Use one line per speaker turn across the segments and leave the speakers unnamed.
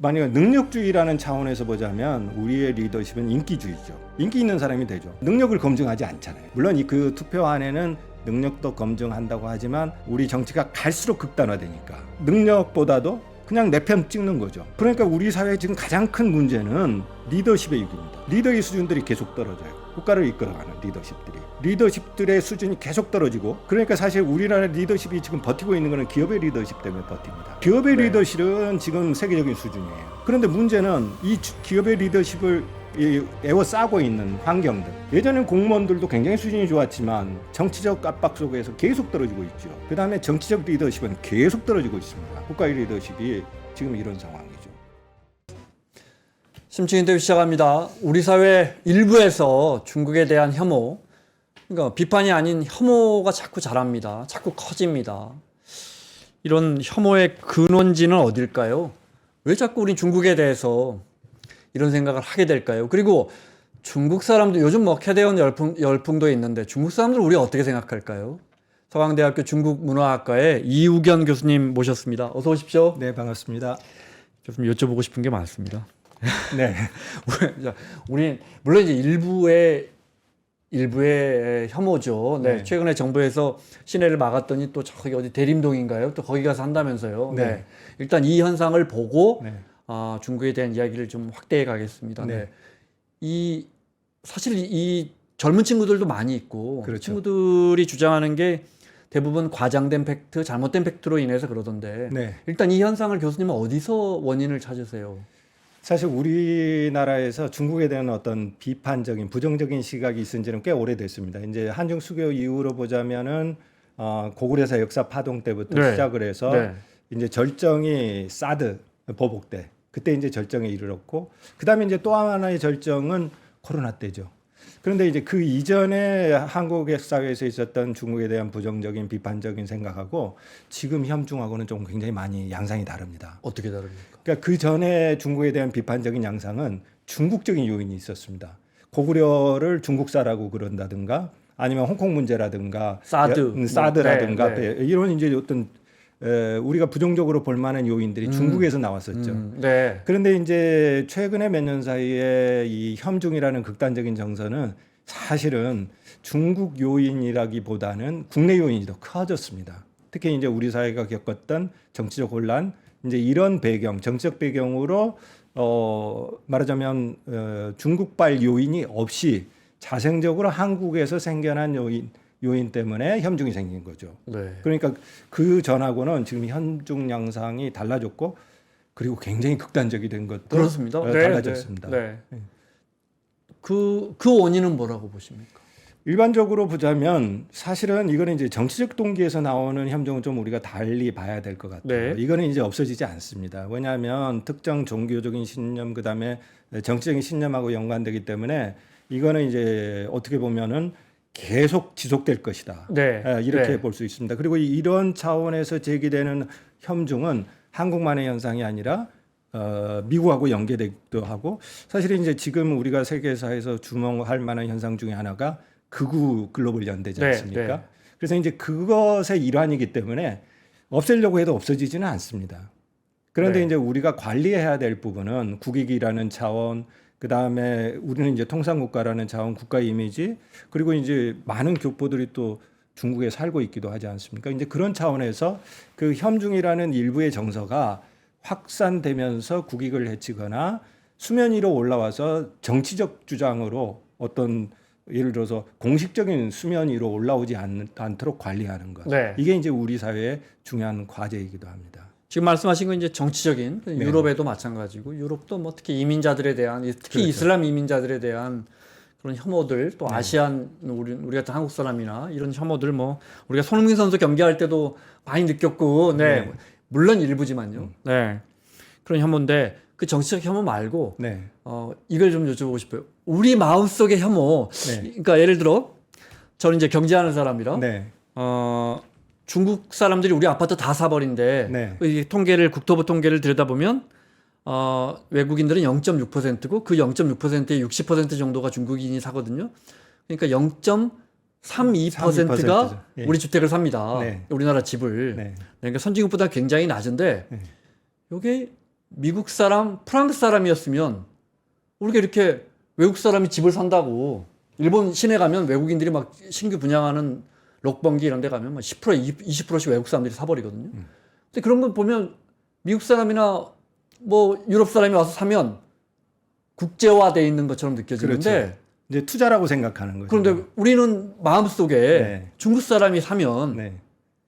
만약 능력주의라는 차원에서 보자면 우리의 리더십은 인기주의죠. 인기 있는 사람이 되죠. 능력을 검증하지 않잖아요. 물론 그 투표안에는 능력도 검증한다고 하지만 우리 정치가 갈수록 극단화되니까 능력보다도 그냥 내 편 찍는 거죠. 그러니까 우리 사회의 지금 가장 큰 문제는 리더십의 위기입니다. 리더의 수준들이 계속 떨어져요. 국가를 이끌어가는 리더십들의 수준이 계속 떨어지고, 그러니까 사실 우리나라 리더십이 지금 버티고 있는 것은 기업의 리더십 때문에 버팁니다. 기업의 리더십은 지금 세계적인 수준이에요. 그런데 문제는 이 기업의 리더십을 에워싸고 있는 환경들. 예전엔 공무원들도 굉장히 수준이 좋았지만 정치적 압박 속에서 계속 떨어지고 있죠. 그 다음에 정치적 리더십은 계속 떨어지고 있습니다. 국가의 리더십이 지금 이런 상황이죠.
심층 인터뷰 시작합니다. 우리 사회 일부에서 중국에 대한 혐오, 그러니까 비판이 아닌 혐오가 자꾸 자랍니다. 자꾸 커집니다. 이런 혐오의 근원지는 어딜까요? 왜 자꾸 우리 중국에 대해서 이런 생각을 하게 될까요? 그리고 중국 사람들, 요즘 뭐 캐대원 열풍도 있는데 중국 사람들 우리 어떻게 생각할까요? 서강대학교 중국문화학과의 이우견 교수님 모셨습니다. 어서 오십시오.
네, 반갑습니다.
교수님 여쭤보고 싶은 게 많습니다.
네.
우리 물론 이제 일부의 혐오죠. 네.
네.
최근에 정부에서 시내를 막았더니 또 저기 어디 대림동인가요? 또 거기 가서 한다면서요.
네.
네. 일단 이 현상을 보고
네.
중국에 대한 이야기를 좀 확대해 가겠습니다.
네.
네. 사실 이 젊은 친구들도 많이 있고,
그렇죠.
친구들이 주장하는 게 대부분 과장된 팩트, 잘못된 팩트로 인해서 그러던데,
네.
일단 이 현상을 교수님은 어디서 원인을 찾으세요?
사실 우리나라에서 중국에 대한 어떤 비판적인 부정적인 시각이 있은 지는 꽤 오래됐습니다. 이제 한중 수교 이후로 보자면은 고구려사 역사 파동 때부터
네.
시작을 해서
네.
이제 절정이 사드 보복 때, 그때 이제 절정에 이르렀고, 그다음에 이제 또 하나의 절정은 코로나 때죠. 그런데 이제 그 이전에 한국 사회에서 있었던 중국에 대한 부정적인 비판적인 생각하고 지금 현중하고는 좀 굉장히 많이 양상이 다릅니다.
어떻게 다릅니까?
그러니까 그 전에 중국에 대한 비판적인 양상은 중국적인 요인이 있었습니다. 고구려를 중국사라고 그런다든가, 아니면 홍콩 문제라든가, 사드라든가,
네.
이런 이제 어떤 우리가 부정적으로 볼 만한 요인들이 중국에서 나왔었죠.
네.
그런데 이제 최근에 몇 년 사이에 이 혐중이라는 극단적인 정서는 사실은 중국 요인이라기보다는 국내 요인이 더 커졌습니다. 특히 이제 우리 사회가 겪었던 정치적 혼란, 이제 이런 배경, 정치적 배경으로 말하자면 중국발 요인이 없이 자생적으로 한국에서 생겨난 요인 때문에 혐중이 생긴 거죠.
네.
그러니까 그 전하고는 지금 혐중 양상이 달라졌고, 그리고 굉장히 극단적이 된 것도
그렇습니다.
달라졌습니다.
네. 그 원인은 뭐라고 보십니까?
일반적으로 보자면 사실은 이거는 이제 정치적 동기에서 나오는 혐중은 좀 우리가 달리 봐야 될 것 같아요.
네.
이거는 이제 없어지지 않습니다. 왜냐하면 특정 종교적인 신념, 그다음에 정치적인 신념하고 연관되기 때문에 이거는 이제 어떻게 보면은 계속 지속될 것이다.
네.
이렇게
네.
볼 수 있습니다. 그리고 이런 차원에서 제기되는 혐중은 한국만의 현상이 아니라 미국하고 연계되기도 하고, 사실 이제 지금 우리가 세계사에서 주목할 만한 현상 중에 하나가 극우 글로벌 연대지 않습니까?
네.
그래서 이제 그것의 일환이기 때문에 없애려고 해도 없어지지는 않습니다. 그런데
네.
이제 우리가 관리해야 될 부분은 국익이라는 차원, 그 다음에 우리는 이제 통상국가라는 차원, 국가 이미지, 그리고 이제 많은 교포들이 또 중국에 살고 있기도 하지 않습니까? 이제 그런 차원에서 그 혐중이라는 일부의 정서가 확산되면서 국익을 해치거나 수면 위로 올라와서 정치적 주장으로 어떤 예를 들어서 공식적인 수면 위로 올라오지 않도록 관리하는 것.
네.
이게 이제 우리 사회의 중요한 과제이기도 합니다.
지금 말씀하신 건 이제 정치적인,
네.
유럽에도 마찬가지고, 유럽도 뭐 특히 이민자들에 대한, 특히
그렇죠.
이슬람 이민자들에 대한 그런 혐오들, 또
네.
아시안 우리 같은 한국 사람이나 이런 혐오들, 뭐 우리가 손흥민 선수 경기할 때도 많이 느꼈고, 네.
네.
물론 일부지만요. 네. 그런 혐오인데 그 정치적 혐오 말고
네.
이걸 좀 여쭤보고 싶어요. 우리 마음속의 혐오.
네.
그러니까 예를 들어 저는 이제 경제하는 사람이라
네.
중국 사람들이 우리 아파트 다 사버린데,
네.
이 국토부 통계를 들여다보면 외국인들은 0.6%고 그 0.6%의 60% 정도가 중국인이 사거든요. 그러니까 0.32%가
예.
우리 주택을 삽니다.
네.
우리나라 집을.
네.
그러니까 선진국보다 굉장히 낮은데
네.
이게 미국 사람, 프랑스 사람이었으면 우리가 이렇게 외국 사람이 집을 산다고 일본 시내 가면 외국인들이 막 신규 분양하는 록번기 이런 데 가면 막 10%, 20%씩 외국 사람들이 사버리거든요. 근데 그런 거 보면 미국 사람이나 뭐 유럽 사람이 와서 사면 국제화돼 있는 것처럼 느껴지는데
그렇죠. 이제 투자라고 생각하는 거죠.
그런데 우리는 마음속에
네.
중국 사람이 사면
네.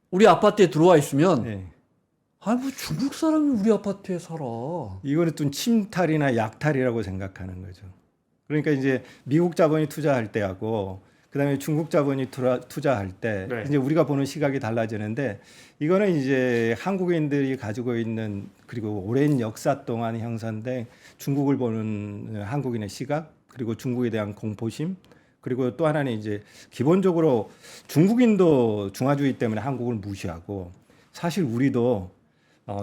우리 아파트에 들어와 있으면
네.
아, 뭐 중국 사람이 우리 아파트에 살아.
이거는 좀 침탈이나 약탈이라고 생각하는 거죠. 그러니까 이제 미국 자본이 투자할 때하고 그다음에 중국 자본이 투자할 때
네.
이제 우리가 보는 시각이 달라지는데 이거는 이제 한국인들이 가지고 있는 그리고 오랜 역사 동안 형성된 중국을 보는 한국인의 시각 그리고 중국에 대한 공포심 그리고 또 하나는 이제 기본적으로 중국인도 중화주의 때문에 한국을 무시하고 사실 우리도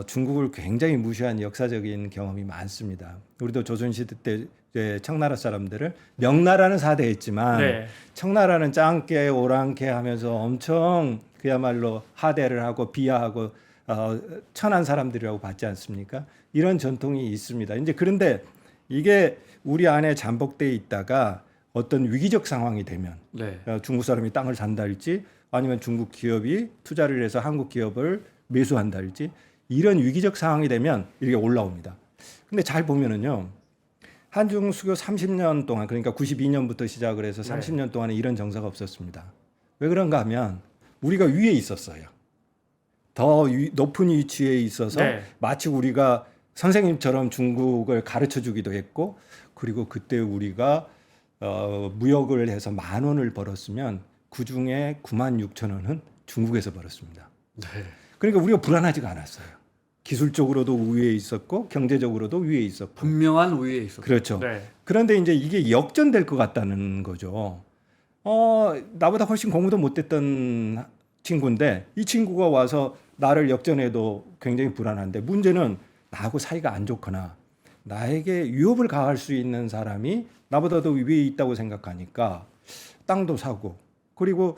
중국을 굉장히 무시한 역사적인 경험이 많습니다. 우리도 조선시대 때 이제 청나라 사람들을 명나라는 사대했지만
네.
청나라는 짱깨 오랑캐 하면서 엄청 그야말로 하대를 하고 비하하고 천한 사람들이라고 봤지 않습니까? 이런 전통이 있습니다. 이제 그런데 이게 우리 안에 잠복돼 있다가 어떤 위기적 상황이 되면
네.
중국 사람이 땅을 산다 할지 아니면 중국 기업이 투자를 해서 한국 기업을 매수한다 할지 이런 위기적 상황이 되면 이렇게 올라옵니다. 근데 잘 보면은요. 한중 수교 30년 동안 그러니까 92년부터 시작을 해서 30년 동안에 이런 정서가 없었습니다. 왜 그런가 하면 우리가 위에 있었어요. 더 높은 위치에 있어서
네.
마치 우리가 선생님처럼 중국을 가르쳐 주기도 했고 그리고 그때 우리가 무역을 해서 10,000원을 벌었으면 그중에 96,000원은 중국에서 벌었습니다.
네.
그러니까 우리가 불안하지가 않았어요. 기술적으로도 위에 있었고 경제적으로도 위에 있었고
분명한 우위에 있었죠.
그렇죠.
네.
그런데 이제 이게 역전될 것 같다는 거죠. 나보다 훨씬 공부도 못했던 친구인데 이 친구가 와서 나를 역전해도 굉장히 불안한데 문제는 나하고 사이가 안 좋거나 나에게 위협을 가할 수 있는 사람이 나보다도 위에 있다고 생각하니까 땅도 사고 그리고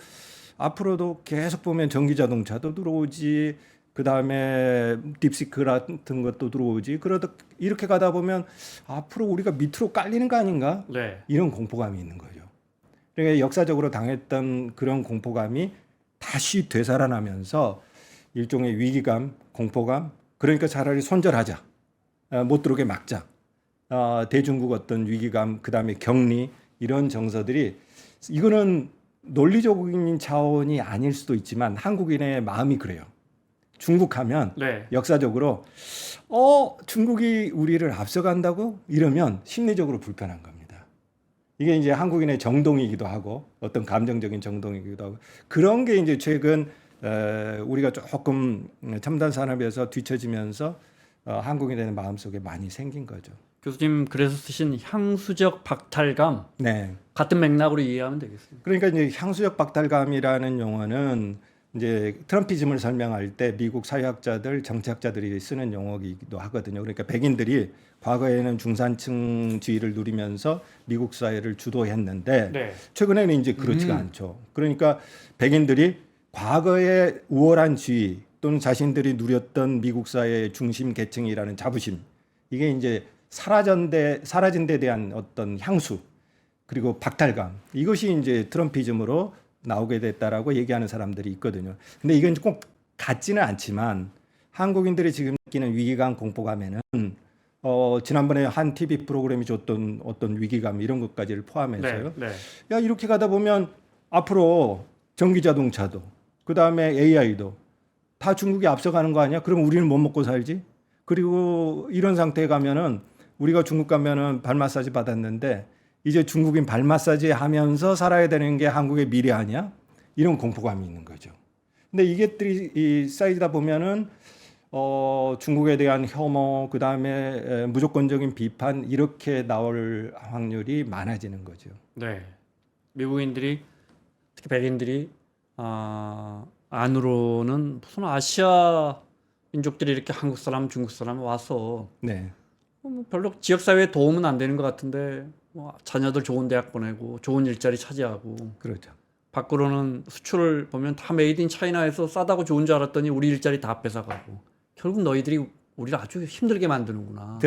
앞으로도 계속 보면 전기 자동차도 들어오지 그 다음에 딥시크 같은 것도 들어오지 그러다 이렇게 가다 보면 앞으로 우리가 밑으로 깔리는 거 아닌가
네.
이런 공포감이 있는 거죠. 그러니까 역사적으로 당했던 그런 공포감이 다시 되살아나면서 일종의 위기감, 공포감 그러니까 차라리 손절하자 못 들어오게 막자 대중국 어떤 위기감 그 다음에 격리 이런 정서들이 이거는 논리적인 차원이 아닐 수도 있지만 한국인의 마음이 그래요. 중국 하면
네.
역사적으로 중국이 우리를 앞서간다고 이러면 심리적으로 불편한 겁니다. 이게 이제 한국인의 정동이기도 하고 어떤 감정적인 정동이기도 하고 그런 게 이제 최근 우리가 조금 첨단 산업에서 뒤처지면서 한국인의 마음속에 많이 생긴 거죠.
교수님 그래서 쓰신 향수적 박탈감
네.
같은 맥락으로 이해하면 되겠습니다.
그러니까 이제 향수적 박탈감이라는 용어는 이제 트럼피즘을 설명할 때 미국 사회학자들, 정치학자들이 쓰는 용어이기도 하거든요. 그러니까 백인들이 과거에는 중산층주의를 누리면서 미국 사회를 주도했는데
네.
최근에는 이제 그렇지가 않죠. 그러니까 백인들이 과거의 우월한 지위 또는 자신들이 누렸던 미국 사회의 중심 계층이라는 자부심 이게 이제 사라진 데 대한 어떤 향수 그리고 박탈감 이것이 이제 트럼피즘으로 나오게 됐다라고 얘기하는 사람들이 있거든요. 근데 이건 꼭 같지는 않지만 한국인들이 지금 느끼는 위기감, 공포감에는 지난번에 한 TV 프로그램이 줬던 어떤 위기감 이런 것까지를 포함해서요.
네.
야 이렇게 가다 보면 앞으로 전기자동차도 그 다음에 AI도 다 중국이 앞서가는 거 아니야? 그럼 우리는 못 먹고 살지? 그리고 이런 상태에 가면은 우리가 중국 가면은 발 마사지 받았는데 이제 중국인 발 마사지 하면서 살아야 되는 게 한국의 미래 아니야? 이런 공포감이 있는 거죠. 근데 이것들이 쌓이다 보면은 중국에 대한 혐오, 그 다음에 무조건적인 비판 이렇게 나올 확률이 많아지는 거죠.
네. 미국인들이 특히 백인들이 안으로는 무슨 아시아 민족들이 이렇게 한국 사람, 중국 사람 와서
네,
뭐 별로 지역 사회에 도움은 안 되는 것 같은데 뭐 자녀들 좋은 대학 보내고 좋은 일자리 차지하고
그렇죠.
밖으로는 수출을 보면 다 메이드 인 차이나에서 싸다고 좋은 줄 알았더니 우리 일자리 다 뺏어가고 결국 너희들이 우리를 아주 힘들게 만드는구나.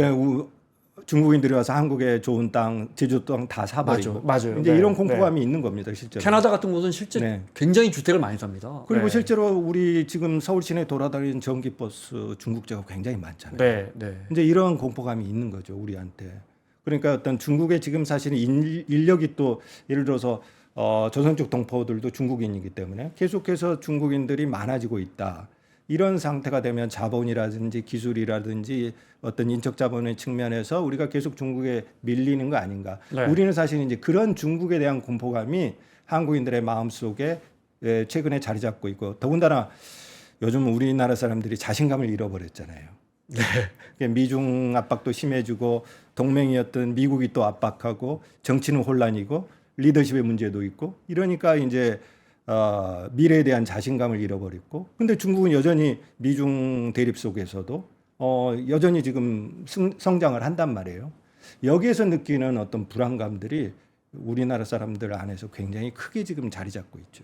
중국인들이 와서 한국에 좋은 땅, 제주도 땅 다 사버리고
맞아요.
이제
네.
이런 공포감이 있는 겁니다, 실제로.
캐나다 같은 곳은 실제
네.
굉장히 주택을 많이 삽니다.
그리고
네.
실제로 우리 지금 서울 시내 돌아다니는 전기버스 중국제가 굉장히 많잖아요.
네, 네.
이제 이런 공포감이 있는 거죠, 우리한테. 그러니까 어떤 중국의 지금 사실은 인력이 또 예를 들어서 조선 쪽 동포들도 중국인이기 때문에 계속해서 중국인들이 많아지고 있다. 이런 상태가 되면 자본이라든지 기술이라든지 어떤 인적 자본의 측면에서 우리가 계속 중국에 밀리는 거 아닌가.
네.
우리는 사실 이제 그런 중국에 대한 공포감이 한국인들의 마음속에 최근에 자리 잡고 있고, 더군다나 요즘 우리나라 사람들이 자신감을 잃어버렸잖아요. 네. 미중 압박도 심해지고 동맹이었던 미국이 또 압박하고 정치는 혼란이고 리더십의 문제도 있고 이러니까 이제 미래에 대한 자신감을 잃어버렸고, 근데 중국은 여전히 미중 대립 속에서도 여전히 지금 성장을 한단 말이에요. 여기에서 느끼는 어떤 불안감들이 우리나라 사람들 안에서 굉장히 크게 지금 자리 잡고 있죠.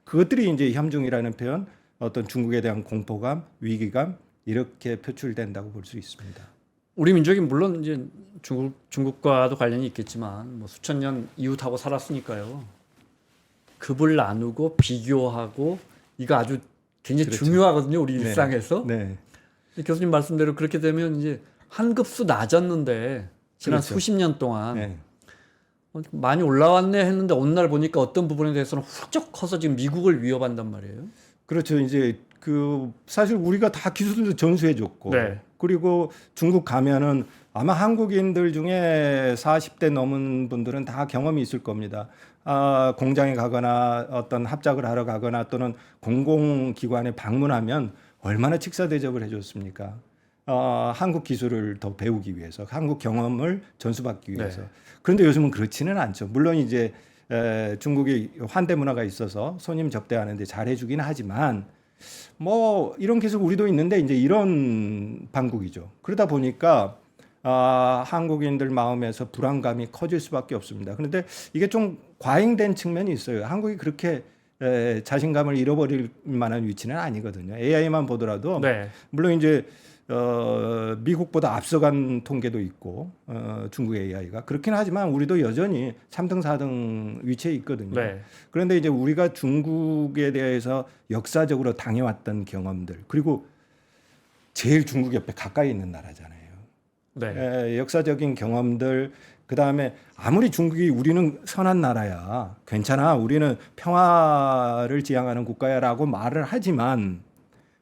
그것들이 이제 혐중이라는 표현, 어떤 중국에 대한 공포감, 위기감 이렇게 표출된다고 볼 수 있습니다.
우리 민족이 물론 이제 중국과도 관련이 있겠지만 뭐 수천 년 이웃하고 살았으니까요. 급을 나누고 비교하고 이거 아주 굉장히
그렇죠.
중요하거든요, 우리
네.
일상에서.
네.
교수님 말씀대로 그렇게 되면 이제 한 급수 낮았는데 지난
그렇죠.
수십 년 동안
네.
많이 올라왔네 했는데 어느 날 보니까 어떤 부분에 대해서는 훌쩍 커서 지금 미국을 위협한단 말이에요.
그렇죠. 이제 사실 우리가 다 기술도 전수해줬고,
네.
그리고 중국 가면은 아마 한국인들 중에 40대 넘은 분들은 다 경험이 있을 겁니다. 공장에 가거나 어떤 합작을 하러 가거나 또는 공공기관에 방문하면 얼마나 직사 대접을 해줬습니까? 한국 기술을 더 배우기 위해서, 한국 경험을 전수받기 위해서.
네.
그런데 요즘은 그렇지는 않죠. 물론 이제 중국이 환대 문화가 있어서 손님 접대하는데 잘해주긴 하지만 뭐 이런 기술 우리도 있는데 이제 이런 방국이죠. 그러다 보니까 한국인들 마음에서 불안감이 커질 수밖에 없습니다. 그런데 이게 좀 과잉된 측면이 있어요. 한국이 그렇게 자신감을 잃어버릴 만한 위치는 아니거든요. AI만 보더라도
네.
물론 이제 미국보다 앞서간 통계도 있고 중국 AI가 그렇긴 하지만 우리도 여전히 3등, 4등 위치에 있거든요.
네.
그런데 이제 우리가 중국에 대해서 역사적으로 당해왔던 경험들, 그리고 제일 중국 옆에 가까이 있는 나라잖아요.
네.
역사적인 경험들, 그다음에 아무리 중국이 우리는 선한 나라야, 괜찮아, 우리는 평화를 지향하는 국가야라고 말을 하지만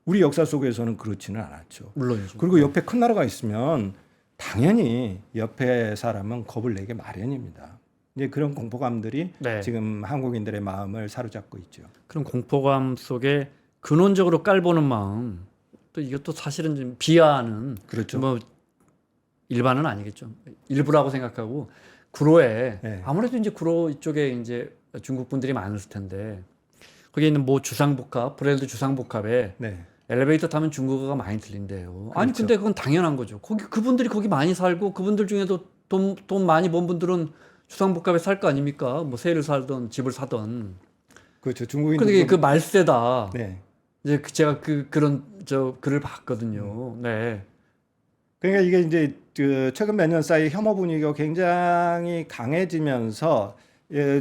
우리 역사 속에서는 그렇지는 않았죠.
물론이죠.
그리고 옆에 큰 나라가 있으면 당연히 옆에 사람은 겁을 내게 마련입니다. 이제 그런 공포감들이
네.
지금 한국인들의 마음을 사로잡고 있죠.
그런 공포감 속에 근원적으로 깔보는 마음, 또 이것도 사실은 좀 비하하는,
그렇죠.
뭐 일반은 아니겠죠. 일부라고 생각하고 구로에
네.
아무래도 이제 구로 이쪽에 이제 중국 분들이 많을 텐데 거기에 있는 뭐 주상복합, 브랜드 주상복합에
네.
엘리베이터 타면 중국어가 많이 들린대요. 아니
그렇죠.
근데 그건 당연한 거죠. 그분들이 거기 많이 살고 그분들 중에도 돈 많이 번 분들은 주상복합에 살 거 아닙니까? 뭐 세를 살던 집을 사던.
그렇죠. 중국인들.
근데 그 말세다.
네.
이제 제가 그런 글을 봤거든요. 네.
그러니까 이게 이제 최근 몇 년 사이 혐오 분위기가 굉장히 강해지면서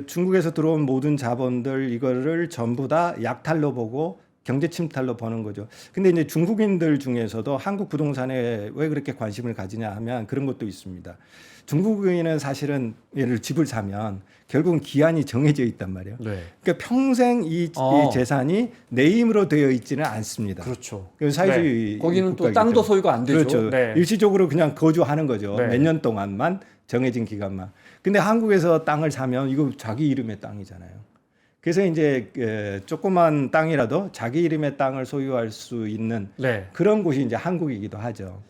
중국에서 들어온 모든 자본들 이거를 전부 다 약탈로 보고 경제 침탈로 보는 거죠. 근데 이제 중국인들 중에서도 한국 부동산에 왜 그렇게 관심을 가지냐 하면 그런 것도 있습니다. 중국인은 사실은 예를 집을 사면 결국은 기한이 정해져 있단 말이에요.
네.
그러니까 평생 이 재산이 내 힘으로 되어 있지는 않습니다.
그렇죠.
사회주의
네. 거기는 또
국가이기
땅도
때문에.
소유가 안 되죠.
그렇죠.
네.
일시적으로 그냥 거주하는 거죠.
네.
몇 년 동안만 정해진 기간만. 근데 한국에서 땅을 사면 이거 자기 이름의 땅이잖아요. 그래서 이제 조그만 땅이라도 자기 이름의 땅을 소유할 수 있는
네.
그런 곳이 이제 한국이기도 하죠.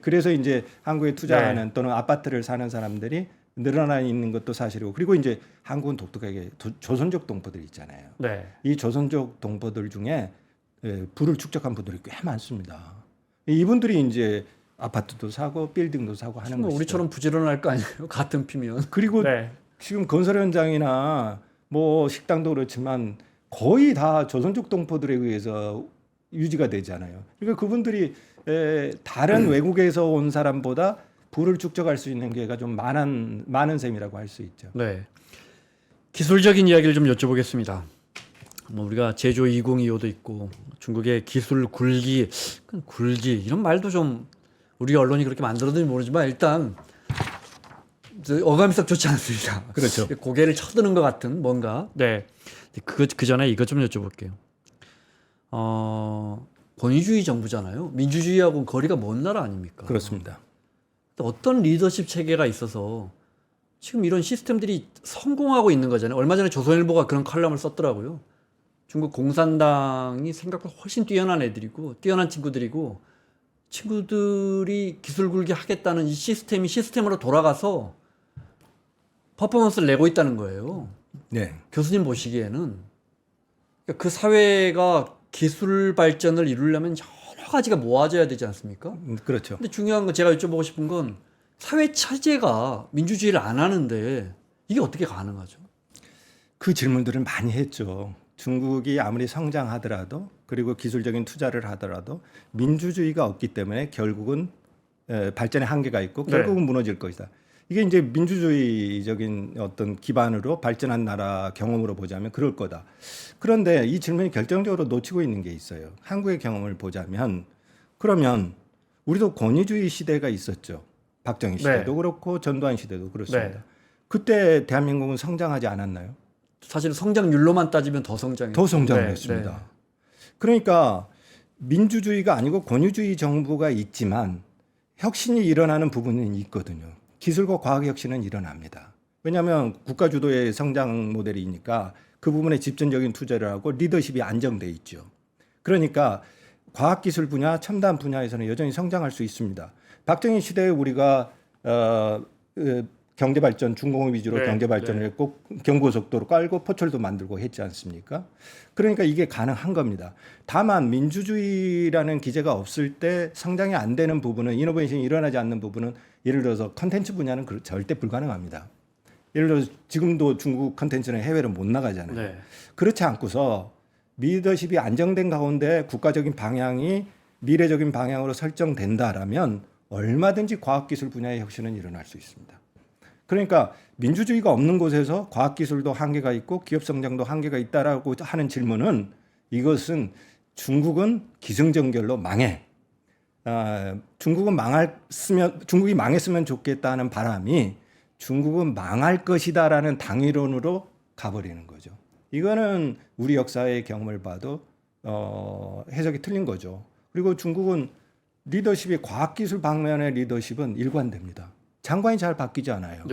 그래서 이제 한국에 투자하는 또는 아파트를 사는 사람들이 늘어나 있는 것도 사실이고, 그리고 이제 한국은 독특하게 조선족 동포들 있잖아요.
네.
이 조선족 동포들 중에 부를 축적한 분들이 꽤 많습니다. 이분들이 이제 아파트도 사고 빌딩도 사고 하는
뭐
것이죠.
우리처럼 부지런할 거 아니에요. 같은 피면.
그리고
네.
지금 건설 현장이나 뭐 식당도 그렇지만 거의 다 조선족 동포들에 의해서 유지가 되잖아요. 그러니까 그분들이 다른 외국에서 온 사람보다 부를 축적할 수 있는 기회가 좀 많은 셈이라고 할 수 있죠.
네. 기술적인 이야기를 좀 여쭤보겠습니다. 뭐 우리가 제조 2025도 있고 중국의 기술 굴기 이런 말도 좀 우리 언론이 그렇게 만들었는지 모르지만 일단 어감이 썩 좋지 않습니다.
그렇죠.
고개를 쳐드는 것 같은 뭔가. 네. 그 전에 이것 좀 여쭤볼게요. 권위주의 정부잖아요. 민주주의하고 거리가 먼 나라 아닙니까?
그렇습니다.
어떤 리더십 체계가 있어서 지금 이런 시스템들이 성공하고 있는 거잖아요. 얼마 전에 조선일보가 그런 칼럼을 썼더라고요. 중국 공산당이 생각보다 훨씬 뛰어난 애들이고 뛰어난 친구들이고 친구들이 기술 굴기 하겠다는 이 시스템이 시스템으로 돌아가서 퍼포먼스를 내고 있다는 거예요.
네.
교수님 보시기에는 그러니까 그 사회가 기술 발전을 이루려면 여러 가지가 모아져야 되지 않습니까?
그렇죠.
근데 중요한 건 제가 여쭤보고 싶은 건 사회 체제가 민주주의를 안 하는데 이게 어떻게 가능하죠?
그 질문들을 많이 했죠. 중국이 아무리 성장하더라도 그리고 기술적인 투자를 하더라도 민주주의가 없기 때문에 결국은 발전의 한계가 있고 결국은 무너질 것이다. 이게 이제 민주주의적인 어떤 기반으로 발전한 나라 경험으로 보자면 그럴 거다. 그런데 이 질문이 결정적으로 놓치고 있는 게 있어요. 한국의 경험을 보자면 그러면 우리도 권위주의 시대가 있었죠. 박정희 시대도 그렇고 전두환 시대도 그렇습니다. 그때 대한민국은 성장하지 않았나요?
사실 성장률로만 따지면 더 성장했죠.
더 성장을 했습니다. 그러니까 민주주의가 아니고 권위주의 정부가 있지만 혁신이 일어나는 부분은 있거든요. 기술과 과학 혁신은 일어납니다. 왜냐하면 국가 주도의 성장 모델이니까 그 부분에 집중적인 투자를 하고 리더십이 안정돼 있죠. 그러니까 과학기술 분야, 첨단 분야에서는 여전히 성장할 수 있습니다. 박정희 시대에 우리가 경제발전, 중공업 위주로 경제발전을 했고 경고속도로 깔고 포철도 만들고 했지 않습니까? 그러니까 이게 가능한 겁니다. 다만 민주주의라는 기제가 없을 때 성장이 안 되는 부분은 이노베이션이 일어나지 않는 부분은 예를 들어서 컨텐츠 분야는 절대 불가능합니다. 예를 들어서 지금도 중국 컨텐츠는 해외로 못 나가잖아요. 그렇지 않고서 리더십이 안정된 가운데 국가적인 방향이 미래적인 방향으로 설정된다라면 얼마든지 과학기술 분야의 혁신은 일어날 수 있습니다. 그러니까 민주주의가 없는 곳에서 과학기술도 한계가 있고 기업성장도 한계가 있다라고 하는 질문은 이것은 중국은 기승전결로 망해. 중국이 망했으면 좋겠다는 바람이 중국은 망할 것이다라는 당위론으로 가버리는 거죠. 이거는 우리 역사의 경험을 봐도 해석이 틀린 거죠. 그리고 중국은 리더십이 과학기술 방면의 리더십은 일관됩니다. 장관이 잘 바뀌지 않아요.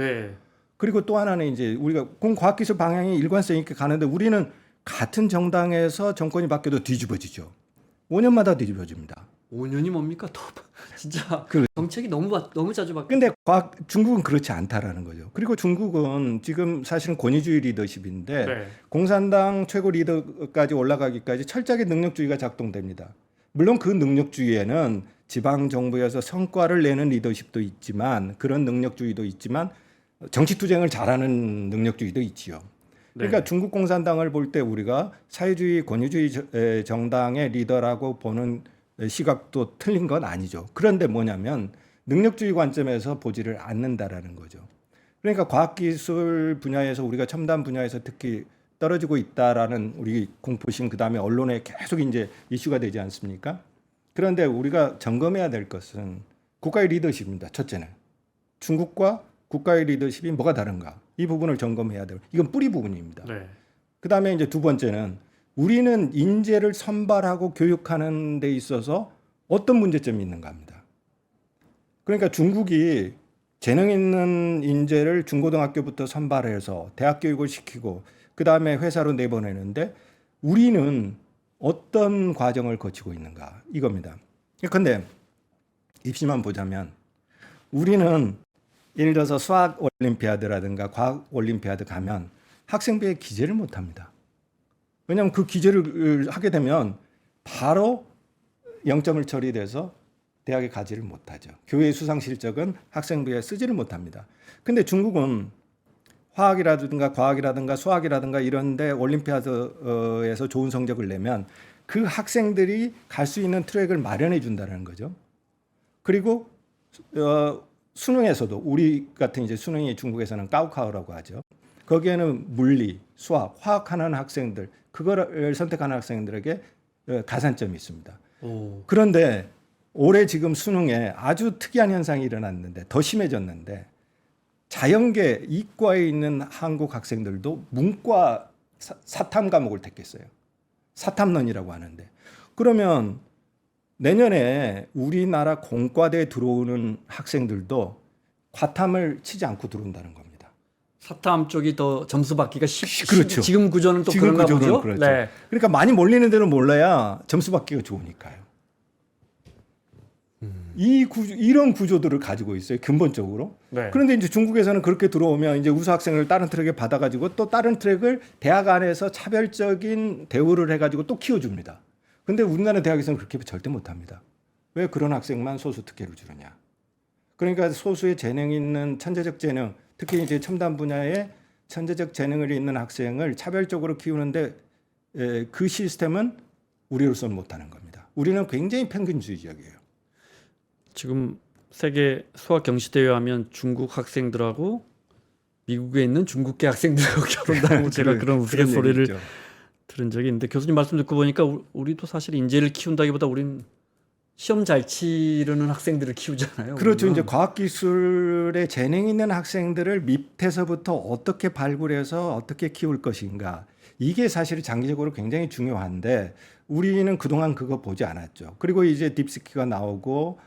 그리고 또 하나는 이제 우리가 과학기술 방향이 일관성 있게 가는데 우리는 같은 정당에서 정권이 바뀌어도 뒤집어지죠. 5년마다 뒤집어집니다.
5년이 뭡니까? 진짜 정책이 너무 자주 바뀌어요.
근데 중국은 그렇지 않다라는 거죠. 그리고 중국은 지금 사실은 권위주의 리더십인데 공산당 최고 리더까지 올라가기까지 철저하게 능력주의가 작동됩니다. 물론 그 능력주의에는 지방 정부에서 성과를 내는 리더십도 있지만 그런 능력주의도 있지만 정치 투쟁을 잘하는 능력주의도 있지요. 그러니까 중국 공산당을 볼 때 우리가 사회주의 권위주의 정당의 리더라고 보는 시각도 틀린 건 아니죠. 그런데 뭐냐면 능력주의 관점에서 보지를 않는다라는 거죠. 그러니까 과학기술 분야에서 우리가 첨단 분야에서 특히 떨어지고 있다라는 우리 공포심 그다음에 언론에 계속 이제 이슈가 되지 않습니까? 그런데 우리가 점검해야 될 것은 국가의 리더십입니다. 첫째는 중국과 국가의 리더십이 뭐가 다른가 이 부분을 점검해야 돼요. 이건 뿌리 부분입니다. 그다음에 이제 두 번째는 우리는 인재를 선발하고 교육하는 데 있어서 어떤 문제점이 있는가 합니다. 그러니까 중국이 재능 있는 인재를 중고등학교부터 선발해서 대학 교육을 시키고 그다음에 회사로 내보내는데 우리는 어떤 과정을 거치고 있는가 이겁니다. 그런데 입시만 보자면 우리는 예를 들어서 수학 올림피아드라든가 과학 올림피아드 가면 학생부에 기재를 못합니다. 왜냐하면 그 기재를 하게 되면 바로 0점을 처리돼서 대학에 가지를 못하죠. 교회 수상 실적은 학생부에 쓰지를 못합니다. 근데 중국은 화학이라든가 과학이라든가 수학이라든가 이런 데 올림피아드에서 좋은 성적을 내면 그 학생들이 갈 수 있는 트랙을 마련해 준다는 거죠. 그리고 수능에서도 우리 같은 이제 수능이 중국에서는 까오카오라고 하죠. 거기에는 물리, 수학, 화학하는 학생들 그거를 선택하는 학생들에게 가산점이 있습니다.
오.
그런데 올해 지금 수능에 아주 특이한 현상이 일어났는데 더 심해졌는데 자연계 이과에 있는 한국 학생들도 문과 사탐 과목을 택했어요. 사탐론이라고 하는데 그러면 내년에 우리나라 공과대에 들어오는 학생들도 과탐을 치지 않고 들어온다는 겁니다.
사탐 쪽이 더 점수 받기가
그렇죠.
지금 구조는 또
지금
그런가
구조는
보죠.
그렇죠.
네.
그러니까 많이 몰리는 데는 몰라야 점수 받기가 좋으니까요. 이런 구조들을 가지고 있어요. 근본적으로.
네.
그런데 이제 중국에서는 그렇게 들어오면 이제 우수 학생을 다른 트랙에 받아가지고 또 다른 트랙을 대학 안에서 차별적인 대우를 해가지고 또 키워줍니다. 근데 우리나라 대학에서는 그렇게 절대 못합니다. 왜 그런 학생만 소수 특혜를 주느냐? 그러니까 소수의 재능 있는 천재적 재능, 특히 이제 첨단 분야에 천재적 재능을 있는 학생을 차별적으로 키우는데 그 시스템은 우리로서는 못하는 겁니다. 우리는 굉장히 평균주의적이에요.
지금 세계 수학 경시 대회 하면 중국 학생들하고 미국에 있는 중국계 학생들하고 결혼하고 제가 그런 우스갯소리를
얘기죠.
들은 적이 있는데 교수님 말씀 듣고 보니까 우리도 사실 인재를 키운다기보다 우린 시험 잘 치르는 학생들을 키우잖아요.
그렇죠.
우리는.
이제 과학기술에 재능 있는 학생들을 밑에서부터 어떻게 발굴해서 어떻게 키울 것인가. 이게 사실 장기적으로 굉장히 중요한데 우리는 그동안 그거 보지 않았죠. 그리고 이제 딥스키가 나오고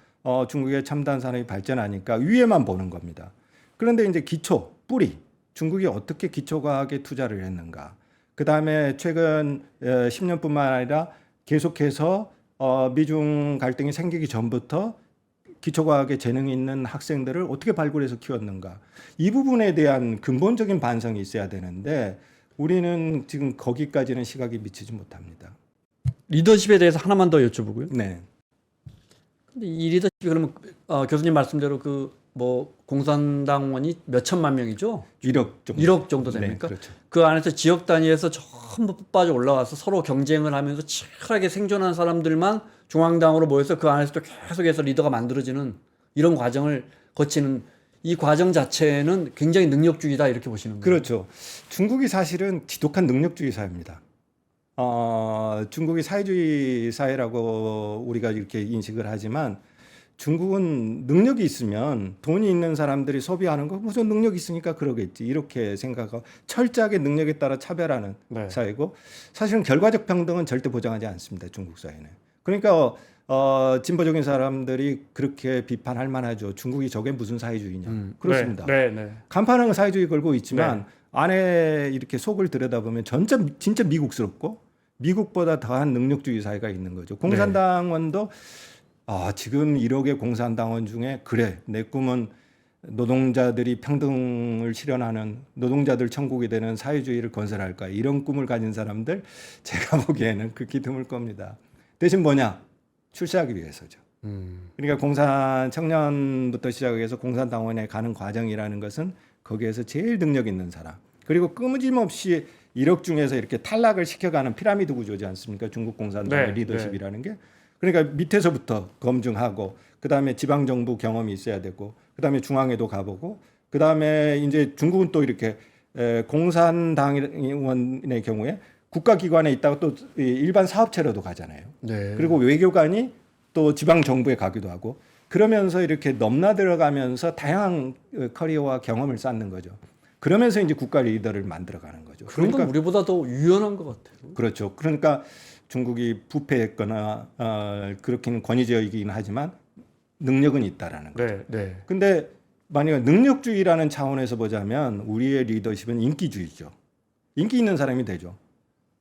중국의 첨단 산업이 발전하니까 위에만 보는 겁니다. 그런데 이제 기초, 뿌리, 중국이 어떻게 기초과학에 투자를 했는가. 그 다음에 최근 10년뿐만 아니라 계속해서 미중 갈등이 생기기 전부터 기초과학에 재능이 있는 학생들을 어떻게 발굴해서 키웠는가. 이 부분에 대한 근본적인 반성이 있어야 되는데 우리는 지금 거기까지는 시각이 미치지 못합니다.
리더십에 대해서 하나만 더 여쭤보고요.
네.
근데 이 리더십이 그러면 교수님 말씀대로 그 뭐 공산당원이 몇 천만 명이죠?
1억 정도.
1억 정도 됩니까?
네, 그렇죠.
그 안에서 지역 단위에서 전부 빠져 올라와서 서로 경쟁을 하면서 치열하게 생존한 사람들만 중앙당으로 모여서 그 안에서 또 계속해서 리더가 만들어지는 이런 과정을 거치는 이 과정 자체는 굉장히 능력주의다 이렇게 보시는 거예요.
그렇죠. 중국이 사실은 지독한 능력주의 사회입니다. 중국이 사회주의 사회라고 우리가 이렇게 인식을 하지만 중국은 능력이 있으면 돈이 있는 사람들이 소비하는 거 무슨 능력이 있으니까 그러겠지 이렇게 생각하고 철저하게 능력에 따라 차별하는
네.
사회고 사실은 결과적 평등은 절대 보장하지 않습니다. 중국 사회는. 그러니까 진보적인 사람들이 그렇게 비판할 만하죠. 중국이 저게 무슨 사회주의냐. 그렇습니다.
네.
간판은 사회주의 걸고 있지만 안에 이렇게 속을 들여다보면 진짜 미국스럽고 미국보다 더한 능력주의 사회가 있는 거죠. 공산당원도 지금 1억의 공산당원 중에 그래 내 꿈은 노동자들이 평등을 실현하는 노동자들 천국이 되는 사회주의를 건설할까 이런 꿈을 가진 사람들 제가 보기에는 극히 드물 겁니다. 대신 뭐냐? 출세하기 위해서죠. 그러니까 공산 청년부터 시작해서 공산당원에 가는 과정이라는 것은 거기에서 제일 능력 있는 사람 그리고 끊임없이 1억 중에서 이렇게 탈락을 시켜가는 피라미드 구조지 않습니까? 중국 공산당의 리더십이라는 게 그러니까 밑에서부터 검증하고 그다음에 지방 정부 경험이 있어야 되고 그다음에 중앙에도 가보고 그다음에 이제 중국은 또 이렇게 공산당원의 경우에 국가기관에 있다가 또 일반 사업체로도 가잖아요. 그리고 외교관이 또 지방 정부에 가기도 하고 그러면서 이렇게 넘나들어가면서 다양한 커리어와 경험을 쌓는 거죠. 그러면서 이제 국가 리더를 만들어가는 거죠.
그런 건 우리보다 더 유연한 것 같아요.
그렇죠. 그러니까 중국이 부패했거나 그렇게는 권위적이긴 하지만 능력은 있다라는 거죠. 근데 만약 능력주의라는 차원에서 보자면 우리의 리더십은 인기주의죠. 인기 있는 사람이 되죠.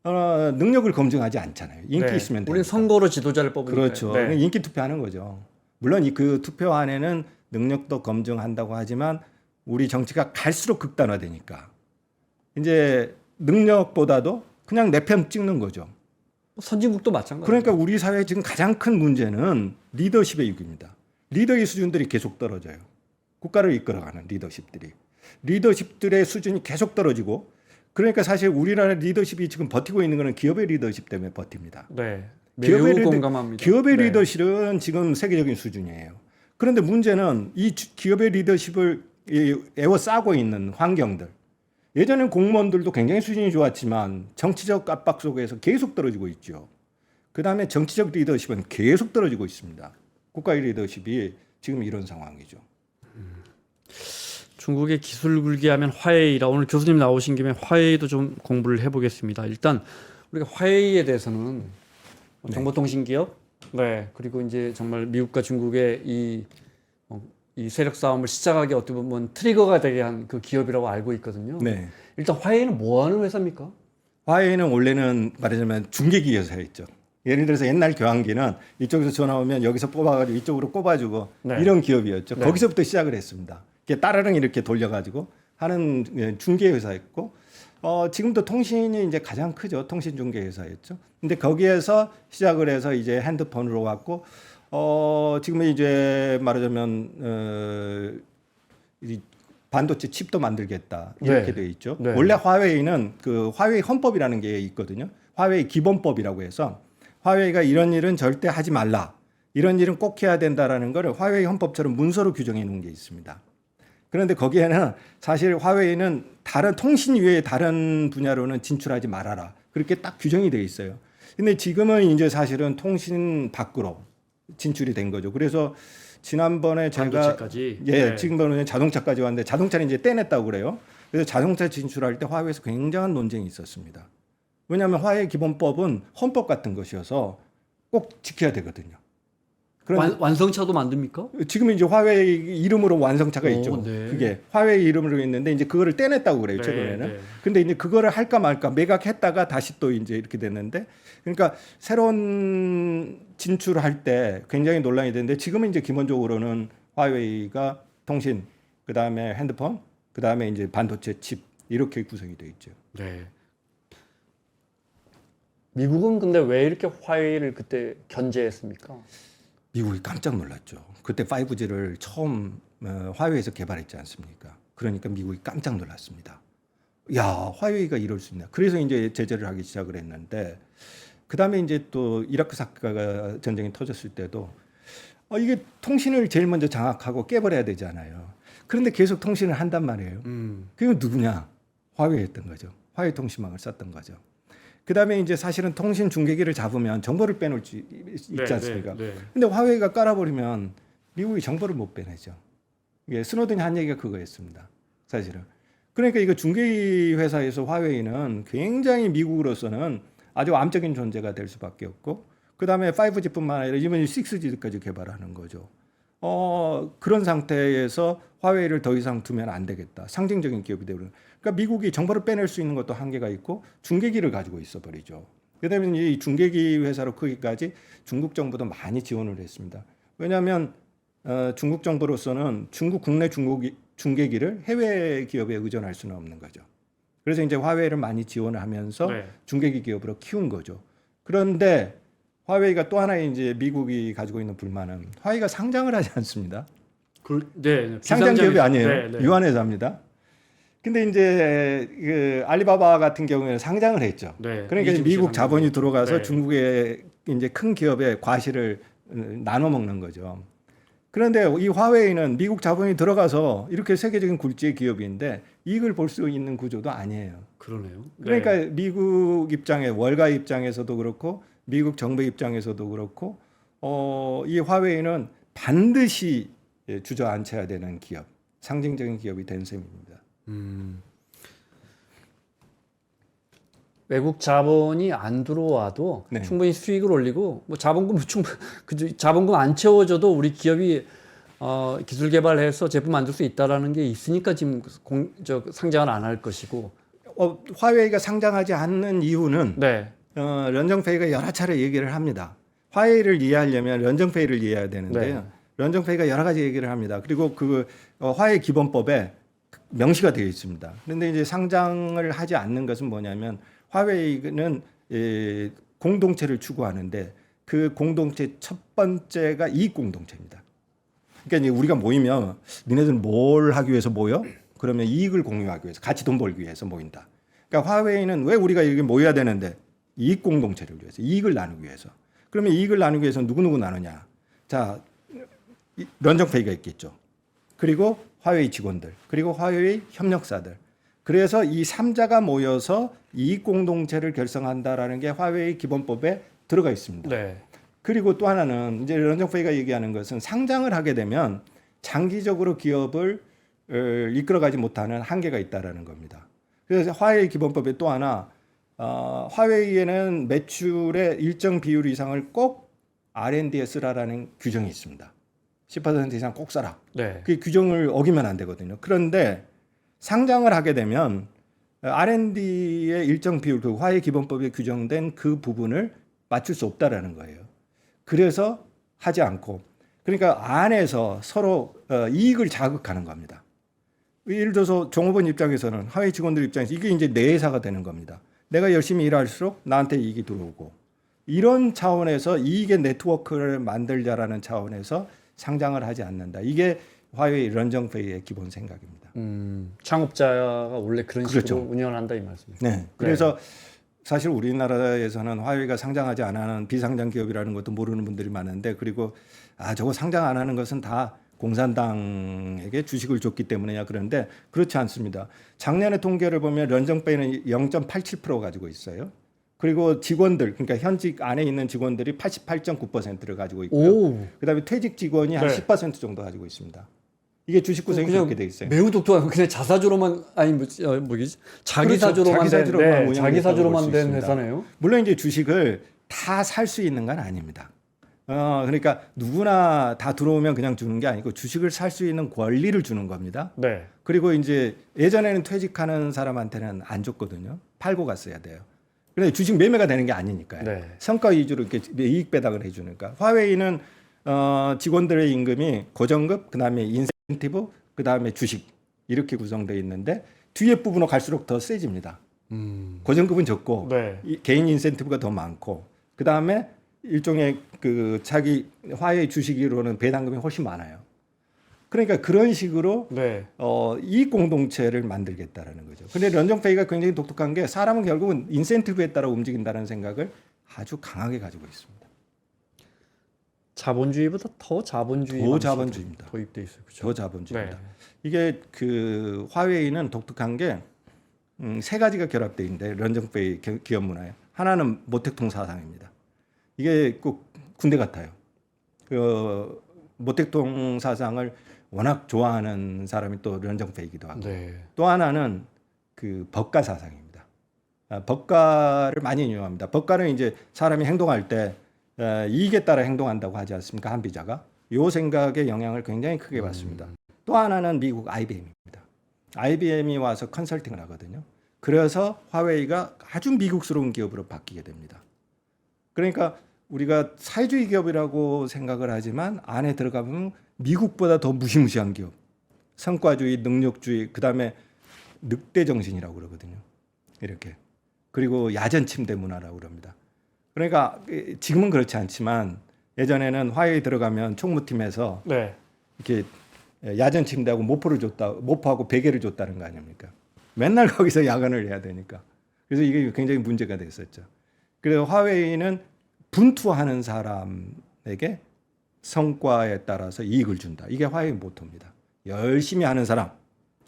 능력을 검증하지 않잖아요. 인기 있으면 되니까.
우리는 선거로 지도자를 뽑으니까.
그렇죠. 인기 투표하는 거죠. 물론 그 투표 안에는 능력도 검증한다고 하지만 우리 정치가 갈수록 극단화되니까 이제 능력보다도 그냥 내 편 찍는 거죠.
선진국도 마찬가지죠.
그러니까 우리 사회의 지금 가장 큰 문제는 리더십의 위기입니다. 리더의 수준들이 계속 떨어져요. 국가를 이끌어가는 리더십들의 수준이 계속 떨어지고 그러니까 사실 우리나라 리더십이 지금 버티고 있는 거는 기업의 리더십 때문에 버팁니다.
네. 매우 공감합니다.
기업의
네.
리더십은 지금 세계적인 수준이에요. 그런데 문제는 이 기업의 리더십을 에워싸고 있는 환경들. 예전엔 공무원들도 굉장히 수준이 좋았지만 정치적 압박 속에서 계속 떨어지고 있죠. 그다음에 정치적 리더십은 계속 떨어지고 있습니다. 국가의 리더십이 지금 이런 상황이죠.
중국의 기술 굴기하면 화웨이라 오늘 교수님 나오신 김에 화웨이도 좀 공부를 해보겠습니다. 일단 우리가 화웨이에 대해서는 정보통신 기업, 네 그리고 이제 정말 미국과 중국의 이 세력 싸움을 시작하기 어떻게 보면 트리거가 되게 한 그 기업이라고 알고 있거든요.
네.
일단 화웨이는 뭐 하는 회사입니까?
화웨이는 원래는 말하자면 중계기 회사였죠. 예를 들어서 옛날 교환기는 이쪽에서 전화 오면 여기서 뽑아가지고 이쪽으로 꼽아주고
네.
이런 기업이었죠.
네.
거기서부터 시작을 했습니다. 이게 따르릉 이렇게 돌려가지고 하는 중개 회사였고, 지금도 통신이 이제 가장 크죠. 통신 중개 회사였죠. 근데 거기에서 시작을 해서 이제 핸드폰으로 왔고, 지금은 이제 말하자면 이 반도체 칩도 만들겠다 이렇게
네.
돼 있죠.
네.
원래 화웨이는 그 화웨이 헌법이라는 게 있거든요. 화웨이 기본법이라고 해서 화웨이가 이런 일은 절대 하지 말라, 이런 일은 꼭 해야 된다라는 걸 화웨이 헌법처럼 문서로 규정해 놓은 게 있습니다. 그런데 거기에는 사실 화웨이는 다른 통신 외에 다른 분야로는 진출하지 말아라, 그렇게 딱 규정이 돼 있어요. 근데 지금은 이제 사실은 통신 밖으로 진출이 된 거죠. 그래서 지난번에 제가
반도체까지. 네.
지금은 자동차까지 왔는데 자동차는 이제 떼냈다고 그래요. 그래서 자동차 진출할 때 화웨이에서 굉장한 논쟁이 있었습니다. 왜냐하면 화웨이 기본법은 헌법 같은 것이어서 꼭 지켜야 되거든요.
완성차도 만듭니까?
지금 이제 화웨이 이름으로 완성차가 있죠.
네.
그게 화웨이 이름으로 있는데 이제 그거를 떼냈다고 그래요. 최근에는.
네.
근데 이제 그거를 할까 말까 매각했다가 다시 또 이제 이렇게 됐는데, 그러니까 새로운 진출할 때 굉장히 논란이 되는데, 지금은 이제 기본적으로는 화웨이가 통신, 그다음에 핸드폰, 그다음에 이제 반도체 칩 이렇게 구성이 되어 있죠.
네. 미국은 근데 왜 이렇게 화웨이를 그때 견제했습니까?
미국이 깜짝 놀랐죠. 그때 5G를 처음 화웨이에서 개발했지 않습니까? 그러니까 미국이 깜짝 놀랐습니다. 야, 화웨이가 이럴 수 있나? 그래서 이제 제재를 하기 시작을 했는데, 그다음에 이제 또 이라크 사태가 전쟁이 터졌을 때도 이게 통신을 제일 먼저 장악하고 깨버려야 되잖아요. 그런데 계속 통신을 한단 말이에요. 그게 누구냐? 화웨이였던 거죠. 화웨이 통신망을 썼던 거죠. 그다음에 이제 사실은 통신 중계기를 잡으면 정보를 빼놓을 수 있지 않습니까? 근데 화웨이가 깔아버리면 미국이 정보를 못 빼내죠. 이게 스노든이 한 얘기가 그거였습니다. 사실은. 그러니까 이거 중계기 회사에서 화웨이는 굉장히 미국으로서는 아주 암적인 존재가 될 수밖에 없고, 그다음에 5G뿐만 아니라 이번에 6G까지 개발하는 거죠. 그런 상태에서 화웨이를 더 이상 두면 안 되겠다. 상징적인 기업이 되고, 그러니까 미국이 정보를 빼낼 수 있는 것도 한계가 있고 중계기를 가지고 있어 버리죠. 그다음에 이 중계기 회사로 크기까지 중국 정부도 많이 지원을 했습니다. 왜냐하면 중국 정부로서는 중국 국내 중계기를 해외 기업에 의존할 수는 없는 거죠. 그래서 이제 화웨이를 많이 지원을 하면서 중계기 기업으로 키운 거죠. 그런데 화웨이가 또 하나의 이제 미국이 가지고 있는 불만은 화웨이가 상장을 하지 않습니다. 상장 기업이 아니에요. 유한회사입니다. 근데 이제 그 알리바바 같은 경우에는 상장을 했죠. 그러니까 미국 자본이 들어가서 중국의 이제 큰 기업의 과실을 나눠 먹는 거죠. 그런데 이 화웨이는 미국 자본이 들어가서 이렇게 세계적인 굴지의 기업인데 이익을 볼 수 있는 구조도 아니에요.
그러네요.
그러니까 미국 입장에, 월가 입장에서도 그렇고 미국 정부 입장에서도 그렇고 이 화웨이는 반드시 주저앉혀야 되는 기업, 상징적인 기업이 된 셈입니다.
외국 자본이 안 들어와도 충분히 수익을 올리고 뭐 자본금 자본금 안 채워줘도 우리 기업이 기술 개발해서 제품 만들 수 있다라는 게 있으니까 지금 상장을 안 할 것이고,
화웨이가 상장하지 않는 이유는 런정페이가 여러 차례 얘기를 합니다. 화웨이를 이해하려면 런정페이를 이해해야 되는데요. 런정페이가 여러 가지 얘기를 합니다. 그리고 그 화웨이 기본법에 명시가 되어 있습니다. 그런데 이제 상장을 하지 않는 것은 뭐냐면 화웨이는 공동체를 추구하는데 그 공동체 첫 번째가 이익 공동체입니다. 그러니까 이제 우리가 모이면 니네들 뭘 하기 위해서 모여? 그러면 이익을 공유하기 위해서, 같이 돈 벌기 위해서 모인다. 그러니까 화웨이는 왜 우리가 이렇게 모여야 되는데 이익 공동체를 위해서 이익을 나누기 위해서. 그러면 이익을 나누기 위해서 누구 나누냐? 자, 런정페이가 있겠죠. 그리고 화웨이 직원들, 그리고 화웨이 협력사들. 그래서 이 3자가 모여서 이익 공동체를 결성한다라는 게 화웨이 기본법에 들어가 있습니다.
네.
그리고 또 하나는 이제 런정페이가 얘기하는 것은 상장을 하게 되면 장기적으로 기업을 이끌어가지 못하는 한계가 있다라는 겁니다. 그래서 화웨이 기본법에 또 하나 화웨이에는 매출의 일정 비율 이상을 꼭 R&D에 쓰라라는 규정이 있습니다. 10% 이상 꼭 써라.
네.
그 규정을 어기면 안 되거든요. 그런데 상장을 하게 되면 R&D의 일정 비율, 그 화웨이 기본법에 규정된 그 부분을 맞출 수 없다라는 거예요. 그래서 하지 않고, 그러니까 안에서 서로 이익을 자극하는 겁니다. 예를 들어서 종업원 입장에서는, 화웨이 직원들 입장에서 이게 이제 내 회사가 되는 겁니다. 내가 열심히 일할수록 나한테 이익이 들어오고, 이런 차원에서 이익의 네트워크를 만들자라는 차원에서 상장을 하지 않는다. 이게 화웨이 런정페이의 기본 생각입니다.
창업자가 원래 그런
그렇죠.
식으로 운영을 한다 이 말씀이죠.
네. 그래서 사실 우리나라에서는 화웨이가 상장하지 안 하는 비상장 기업이라는 것도 모르는 분들이 많은데, 그리고 저거 상장 안 하는 것은 다 공산당에게 주식을 줬기 때문이냐 그런데 그렇지 않습니다. 작년에 통계를 보면 런정페이는 0.87% 가지고 있어요. 그리고 직원들, 그러니까 현직 안에 있는 직원들이 88.9%를 가지고 있고요.
오.
그다음에 퇴직 직원이 한
네.
10% 정도 가지고 있습니다. 이게 주식 구성이
그냥
그렇게 돼 있어요.
매우 독특한 그냥 자사주로만 아니 뭐지 자기
그렇죠.
사주로만
자기 사주로만
된
운영됐다고
자기 사주로만
볼수
된
있습니다.
회사네요.
물론 이제 주식을 다 살 수 있는 건 아닙니다. 그러니까 누구나 다 들어오면 그냥 주는 게 아니고 주식을 살 수 있는 권리를 주는 겁니다.
네.
그리고 이제 예전에는 퇴직하는 사람한테는 안 줬거든요. 팔고 갔어야 돼요. 그런데 주식 매매가 되는 게 아니니까요.
네.
성과 위주로 이렇게 이익 배당을 해주니까. 화웨이는 직원들의 임금이 고정급, 그다음에 인센티브, 그다음에 주식 이렇게 구성되어 있는데 뒤에 부분으로 갈수록 더 세집니다. 고정급은 적고
네.
개인 인센티브가 더 많고 그다음에 일종의 그 자기 화웨이 주식으로는 배당금이 훨씬 많아요. 그러니까 그런 식으로
네.
이익 공동체를 만들겠다라는 거죠. 근데 런정페이가 굉장히 독특한 게 사람은 결국은 인센티브에 따라 움직인다는 생각을 아주 강하게 가지고 있습니다.
자본주의보다 더 자본주의
더
방식이
자본주의입니다.
도입돼 있어요. 그렇죠?
저 자본주의입니다.
네.
이게 그 화웨이는 독특한 게 세 가지가 결합되어 있는데 런정페이 기업 문화에 하나는 모택동 사상입니다. 이게 꼭 군대 같아요. 그 모택동 사상을 워낙 좋아하는 사람이 또 런정페이기도 하고
네.
또 하나는 그 법가 사상입니다. 법가를 많이 이용합니다. 법가는 이제 사람이 행동할 때 이익에 따라 행동한다고 하지 않습니까? 한비자가. 이 생각에 영향을 굉장히 크게 받습니다. 또 하나는 미국 IBM입니다. IBM이 와서 컨설팅을 하거든요. 그래서 화웨이가 아주 미국스러운 기업으로 바뀌게 됩니다. 그러니까 우리가 사회주의 기업이라고 생각을 하지만 안에 들어가면 미국보다 더 무시무시한 기업. 성과주의, 능력주의, 그다음에 늑대 정신이라고 그러거든요. 이렇게. 그리고 야전 침대 문화라고 그럽니다. 그러니까 지금은 그렇지 않지만 예전에는 화웨이 들어가면 총무팀에서
네.
이렇게 야전 침대하고 모포하고 베개를 줬다는 거 아닙니까? 맨날 거기서 야근을 해야 되니까. 그래서 이게 굉장히 문제가 됐었죠. 그래서 화웨이는 분투하는 사람에게 성과에 따라서 이익을 준다. 이게 화웨이 모토입니다. 열심히 하는 사람,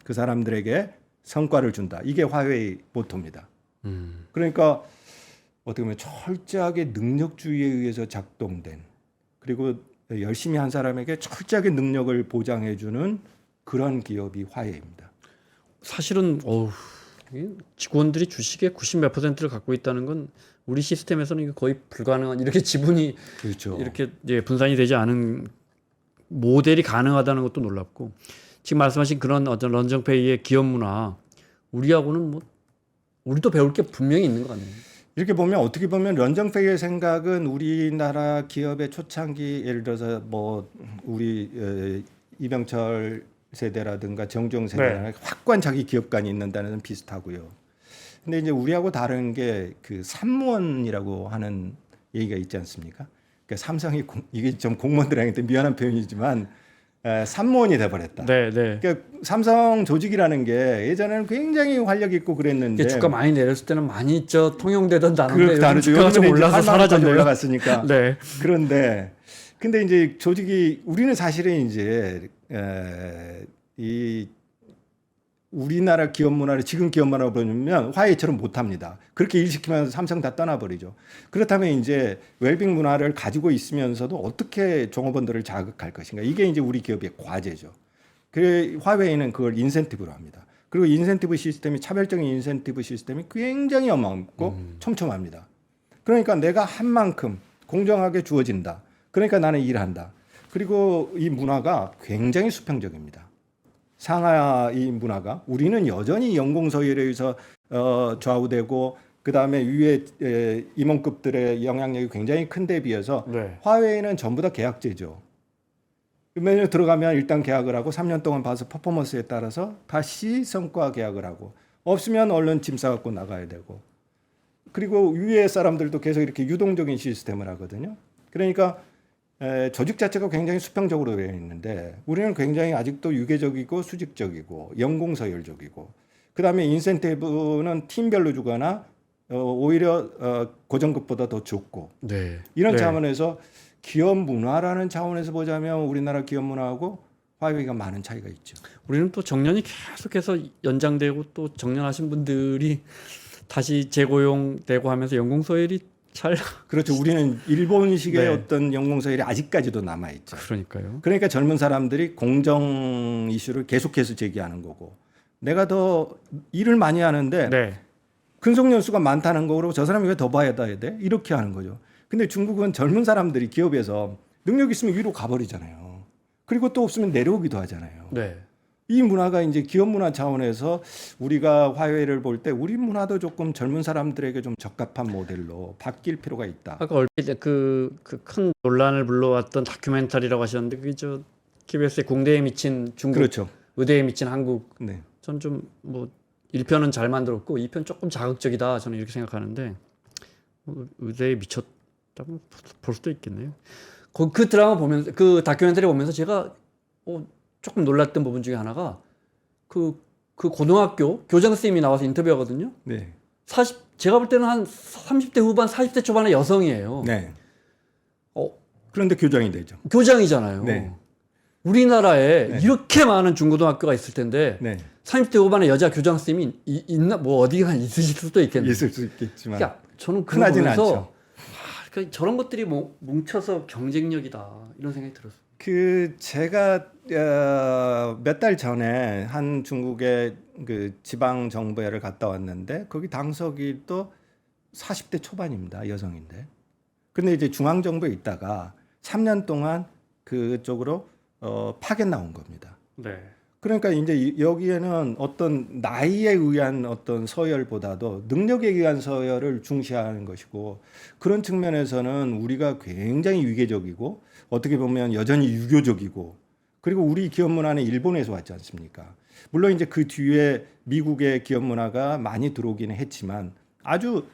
그 사람들에게 성과를 준다. 이게 화웨이 모토입니다. 그러니까 어떻게 보면 철저하게 능력주의에 의해서 작동된 그리고 열심히 한 사람에게 철저하게 능력을 보장해주는 그런 기업이 화웨이입니다.
사실은 직원들이 주식의 90몇 %를 갖고 있다는 건 우리 시스템에서는 이게 거의 불가능한 이렇게 지분이
그렇죠.
이렇게 분산이 되지 않은 모델이 가능하다는 것도 놀랍고 지금 말씀하신 그런 어떤 런정페이의 기업 문화 우리하고는 뭐 우리도 배울 게 분명히 있는 것 같네요.
이렇게 보면 어떻게 보면 런정페이의 생각은 우리나라 기업의 초창기 예를 들어서 뭐 우리 이병철 세대라든가 정종 세대랑 확고한 자기 기업관이 있는다는 건 비슷하고요. 근데 이제 우리하고 다른 게 그 삼무원이라고 하는 얘기가 있지 않습니까? 그러니까 삼성이 이게 좀 공무원들한테 미안한 표현이지만 산모원이 돼버렸다.
네, 네.
그러니까 삼성 조직이라는 게 예전에는 굉장히 활력 있고 그랬는데
이게 주가 많이 내렸을 때는 많이 통용되던 단어인데 요즘
다르죠.
주가가 좀
요즘에 이제
올라서
8만 원까지
사라졌네요.
올라갔으니까.
네.
그런데 근데 이제 조직이 우리는 사실은 이제 이 우리나라 기업 문화를 지금 기업 문화로 보면 화웨이처럼 못합니다. 그렇게 일시키면 삼성 다 떠나버리죠. 그렇다면 이제 웰빙 문화를 가지고 있으면서도 어떻게 종업원들을 자극할 것인가. 이게 이제 우리 기업의 과제죠. 그래 화웨이는 그걸 인센티브로 합니다. 그리고 인센티브 시스템이 차별적인 인센티브 시스템이 굉장히 어마어마하고 촘촘합니다. 그러니까 내가 한 만큼 공정하게 주어진다. 그러니까 나는 일한다. 그리고 이 문화가 굉장히 수평적입니다. 상하 이 문화가 우리는 여전히 연공서열에 의해서 좌우되고 그 다음에 위에 임원급들의 영향력이 굉장히 큰 데 비해서
네.
화웨이는 전부 다 계약제죠. 매년 들어가면 일단 계약을 하고 3년 동안 봐서 퍼포먼스에 따라서 다시 성과 계약을 하고 없으면 얼른 짐 싸갖고 나가야 되고 그리고 위에 사람들도 계속 이렇게 유동적인 시스템을 하거든요. 그러니까 조직 자체가 굉장히 수평적으로 되어 있는데 우리는 굉장히 아직도 유계적이고 수직적이고 연공서열적이고 그다음에 인센티브는 팀별로 주거나 오히려 고정급보다 더 적고
네.
이런
네.
차원에서 기업 문화라는 차원에서 보자면 우리나라 기업 문화하고 화웨이가 많은 차이가 있죠.
우리는 또 정년이 계속해서 연장되고 또 정년하신 분들이 다시 재고용되고 하면서 연공서열이 잘
그렇죠. 우리는 일본식의
네.
어떤 연공서열이 아직까지도 남아 있죠.
그러니까요.
그러니까 젊은 사람들이 공정 이슈를 계속해서 제기하는 거고 내가 더 일을 많이 하는데
네.
근속 연수가 많다는 거로 저 사람이 왜 더 봐야 돼? 이렇게 하는 거죠. 근데 중국은 젊은 사람들이 기업에서 능력 있으면 위로 가버리잖아요. 그리고 또 없으면 내려오기도 하잖아요.
네.
이 문화가 이제 기업 문화 차원에서 우리가 화웨이를 볼 때 우리 문화도 조금 젊은 사람들에게 좀 적합한 모델로 바뀔 필요가 있다.
아까 얼핏 그 큰 논란을 불러왔던 다큐멘터리라고 하셨는데 그게 저 KBS의 공대에 미친 중국,
그렇죠.
의대에 미친 한국.
네.
전 좀 뭐 1편은 잘 만들었고 2편 조금 자극적이다 저는 이렇게 생각하는데 의대에 미쳤다고 볼 수도 있겠네요. 그 드라마 보면서 그 다큐멘터리 보면서 제가 조금 놀랐던 부분 중에 하나가 그 고등학교 교장 선생님이 나와서 인터뷰하거든요.
네.
제가 볼 때는 한 30대 후반, 40대 초반의 여성이에요.
네.
어,
그런데 교장이 되죠.
교장이잖아요.
네.
우리나라에
네.
이렇게 많은 중고등학교가 있을 텐데
네.
30대 후반의 여자 교장 선생님이 있나 뭐 어디가 있으실 수도 있겠네요.
있을 수 있겠지만
그러니까 저는 그거
흔하지는
보면서
않죠.
그러니까 저런 것들이 뭐 뭉쳐서 경쟁력이다 이런 생각이 들었어요.
제가 몇 달 전에 한 중국의 그 지방 정부회를 갔다 왔는데 거기 당석이 또 40대 초반입니다. 여성인데. 근데 이제 중앙 정부에 있다가 3년 동안 그쪽으로 파견 나온 겁니다.
네.
그러니까 이제 여기에는 어떤 나이에 의한 어떤 서열보다도 능력에 의한 서열을 중시하는 것이고 그런 측면에서는 우리가 굉장히 위계적이고 어떻게 보면 여전히 유교적이고 그리고 우리 기업 문화는 일본에서 왔지 않습니까? 물론 이제 그 뒤에 미국의 기업 문화가 많이 들어오기는 했지만 아주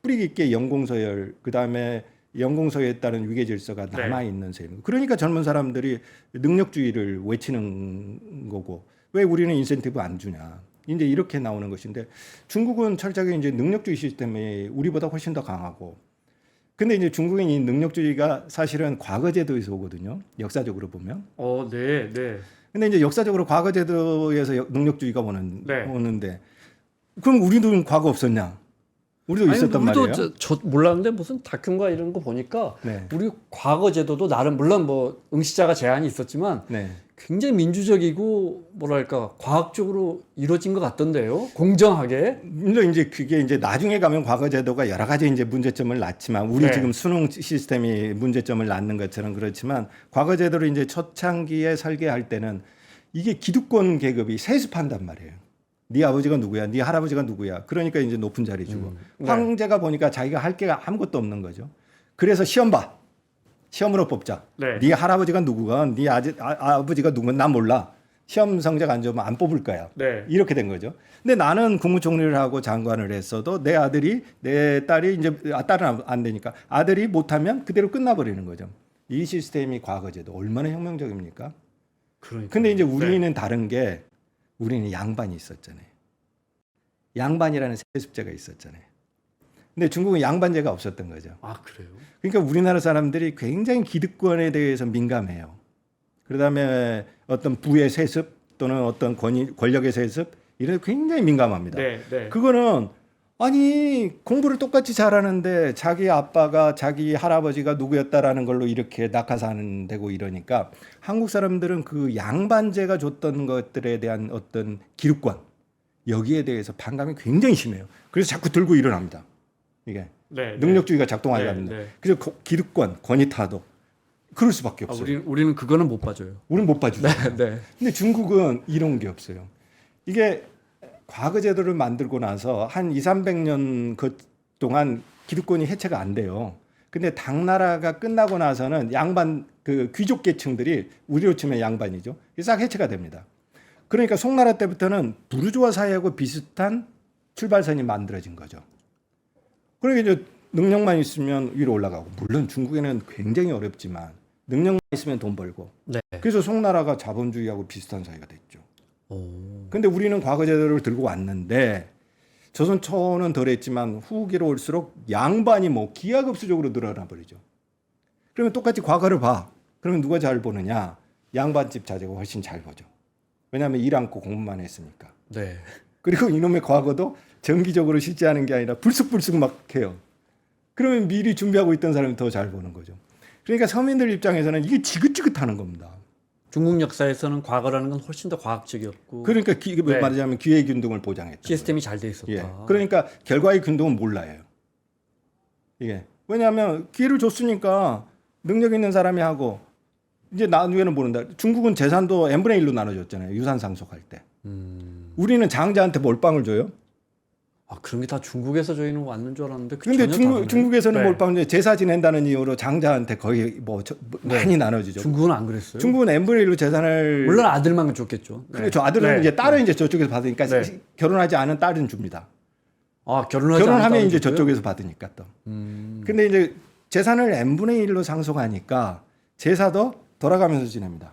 뿌리 깊게 연공서열 그다음에 연공서열에 따른 위계 질서가 남아 있는 셈이고 그러니까 젊은 사람들이 능력주의를 외치는 거고 왜 우리는 인센티브 안 주냐 이제 이렇게 나오는 것인데 중국은 철저하게 이제 능력주의 시스템이 우리보다 훨씬 더 강하고 근데 이제 중국인 이 능력주의가 사실은 과거제도에서 오거든요. 역사적으로 보면.
네, 네.
근데 이제 역사적으로 과거제도에서 능력주의가
네.
오는데 그럼 우리도 과거 없었냐? 우리도 있었단
우리도
말이에요.
저 몰랐는데 무슨 다큐인가 이런 거 보니까
네.
우리 과거 제도도 나름 물론 뭐 응시자가 제한이 있었지만
네.
굉장히 민주적이고 뭐랄까 과학적으로 이루어진 것 같던데요. 공정하게.
물론 이제 그게 이제 나중에 가면 과거 제도가 여러 가지 이제 문제점을 낳지만 우리
네.
지금 수능 시스템이 문제점을 낳는 것처럼 그렇지만 과거 제도를 이제 초창기에 설계할 때는 이게 기득권 계급이 세습한단 말이에요. 네 아버지가 누구야? 네 할아버지가 누구야? 그러니까 이제 높은 자리 주고
네.
황제가 보니까 자기가 할 게 아무것도 없는 거죠. 그래서 시험 봐. 시험으로 뽑자.
네.
네 할아버지가 누구건 네 아버지가 누구건 난 몰라. 시험 성적 안 좋으면 안 뽑을 거야.
네.
이렇게 된 거죠. 근데 나는 국무총리를 하고 장관을 했어도 내 아들이 내 딸이 이제 딸은 안 되니까 아들이 못하면 그대로 끝나버리는 거죠. 이 시스템이 과거제도 얼마나 혁명적입니까?
그러니까.
근데 이제 우리는 다른 게 우리는 양반이 있었잖아요. 양반이라는 세습제가 있었잖아요. 근데 중국은 양반제가 없었던 거죠.
아, 그래요?
그러니까 우리나라 사람들이 굉장히 기득권에 대해서 민감해요. 그다음에 어떤 부의 세습 또는 어떤 권력의 세습 이런 데 굉장히 민감합니다.
네, 네.
그거는 아니 공부를 똑같이 잘하는데 자기 아빠가 자기 할아버지가 누구였다라는 걸로 이렇게 낙하산 되고 이러니까 한국 사람들은 그 양반제가 줬던 것들에 대한 어떤 기득권 여기에 대해서 반감이 굉장히 심해요. 그래서 자꾸 들고 일어납니다. 이게
네,
능력주의가 작동하게
네,
합니다.
네.
그래서 기득권, 권위타도 그럴 수밖에
아,
없어요.
우리는 그거는 못 봐줘요.
우리는 못 봐주죠.
네, 네.
근데 중국은 이런 게 없어요. 이게 과거 제도를 만들고 나서 한 2,300년 그 동안 기득권이 해체가 안 돼요. 근데 당나라가 끝나고 나서는 양반 그 귀족 계층들이 우리로 치면 양반이죠. 이게 싹 해체가 됩니다. 그러니까 송나라 때부터는 부르주아 사회하고 비슷한 출발선이 만들어진 거죠. 그러니까 이제 능력만 있으면 위로 올라가고 물론 중국에는 굉장히 어렵지만 능력만 있으면 돈 벌고
네.
그래서 송나라가 자본주의하고 비슷한 사회가 됐죠.
오.
근데 우리는 과거 제도를 들고 왔는데 조선 초는 덜했지만 후기로 올수록 양반이 뭐 기하급수적으로 늘어나 버리죠. 그러면 똑같이 과거를 봐. 그러면 누가 잘 보느냐? 양반집 자제가 훨씬 잘 보죠. 왜냐하면 일 않고 공부만 했으니까.
네.
그리고 이놈의 과거도 정기적으로 실제하는 게 아니라 불쑥불쑥 막 해요. 그러면 미리 준비하고 있던 사람이 더 잘 보는 거죠. 그러니까 서민들 입장에서는 이게 지긋지긋하는 겁니다.
중국 역사에서는 과거라는 건 훨씬 더 과학적이었고
그러니까
네.
말하자면 기회 균등을 보장했다.
시스템이 잘 돼 있었다.
예. 그러니까 결과의 균등은 몰라요. 이게 왜냐하면 기회를 줬으니까 능력 있는 사람이 하고 이제 나중에는 모른다. 중국은 재산도 n분의 1로 나눠줬잖아요. 유산 상속할 때. 우리는 장자한테 몰빵을 줘요.
아, 그런 게 다 중국에서 저희는 왔는 줄 알았는데
근데 중국에서는
네.
몰빵을 제사 지낸다는 이유로 장자한테 거의 많이 나눠주죠.
중국은 안 그랬어요.
중국은 n분의 1로 재산을
물론 아들만 줬겠죠. 네.
그렇죠. 아들은
네.
이제 딸은 이제 저쪽에서 받으니까
네.
결혼하지 않은 딸은 줍니다.
아, 결혼하면
결혼하면 이제 저쪽에서 받으니까 또.
음.
근데 이제 재산을 n분의 1로 상속하니까 제사도 돌아가면서 지냅니다.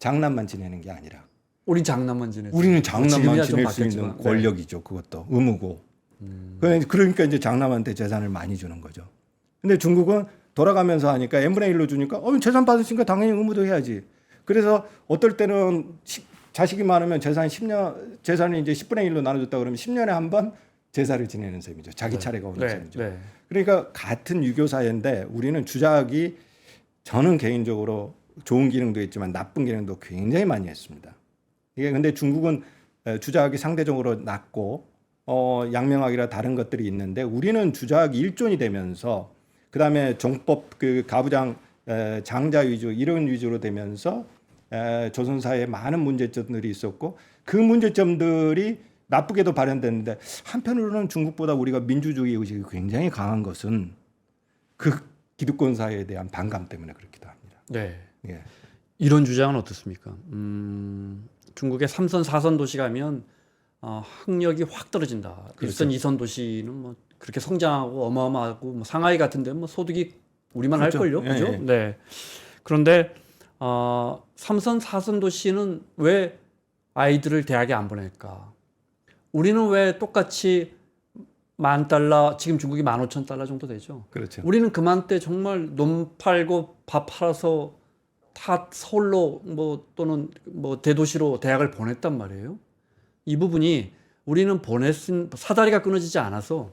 장남만 지내는 게 아니라.
우린 장남만 지냈어요.
우리는 장남만
지금이야 좀
지낼 수
바뀌었지만.
있는 권력이죠. 그것도 의무고. 그러니까 이제 장남한테 재산을 많이 주는 거죠. 근데 중국은 돌아가면서 하니까 n분의 1로 주니까 재산 받으시니까 당연히 의무도 해야지. 그래서 어떨 때는 자식이 많으면 재산이 이제 10분의 1로 나눠줬다 그러면 10년에 한 번 제사를 지내는 셈이죠. 자기 차례가 오는 셈이죠.
네.
그러니까 같은 유교 사회인데 우리는 주작이 저는 개인적으로 좋은 기능도 있지만 나쁜 기능도 굉장히 많이 했습니다. 이게 근데 중국은 주작이 상대적으로 낮고 양명학이라 다른 것들이 있는데 우리는 주작이 일존이 되면서 그다음에 종법 그 가부장 장자 위주 이런 위주로 되면서 조선 사회에 많은 문제점들이 있었고 그 문제점들이 나쁘게도 발현됐는데 한편으로는 중국보다 우리가 민주주의 의식이 굉장히 강한 것은 그 기득권 사회에 대한 반감 때문에 그렇기도 합니다.
네.
예.
이런 주장은 어떻습니까? 중국의 3선, 4선 도시 가면 학력이 확 떨어진다.
그렇죠.
1선, 2선 도시는 뭐 그렇게 성장하고 어마어마하고 뭐 상하이 같은 데는 뭐 소득이 우리만
그렇죠.
할 걸요. 그죠?
예.
네. 그런데 3선, 4선 도시는 왜 아이들을 대학에 안 보낼까? 우리는 왜 똑같이 $10,000, 지금 중국이 $15,000 정도 되죠.
그렇죠.
우리는 그만때 정말 논 팔고 밥 팔아서 다 서울로 뭐 또는 뭐 대도시로 대학을 보냈단 말이에요. 이 부분이 우리는 사다리가 끊어지지 않아서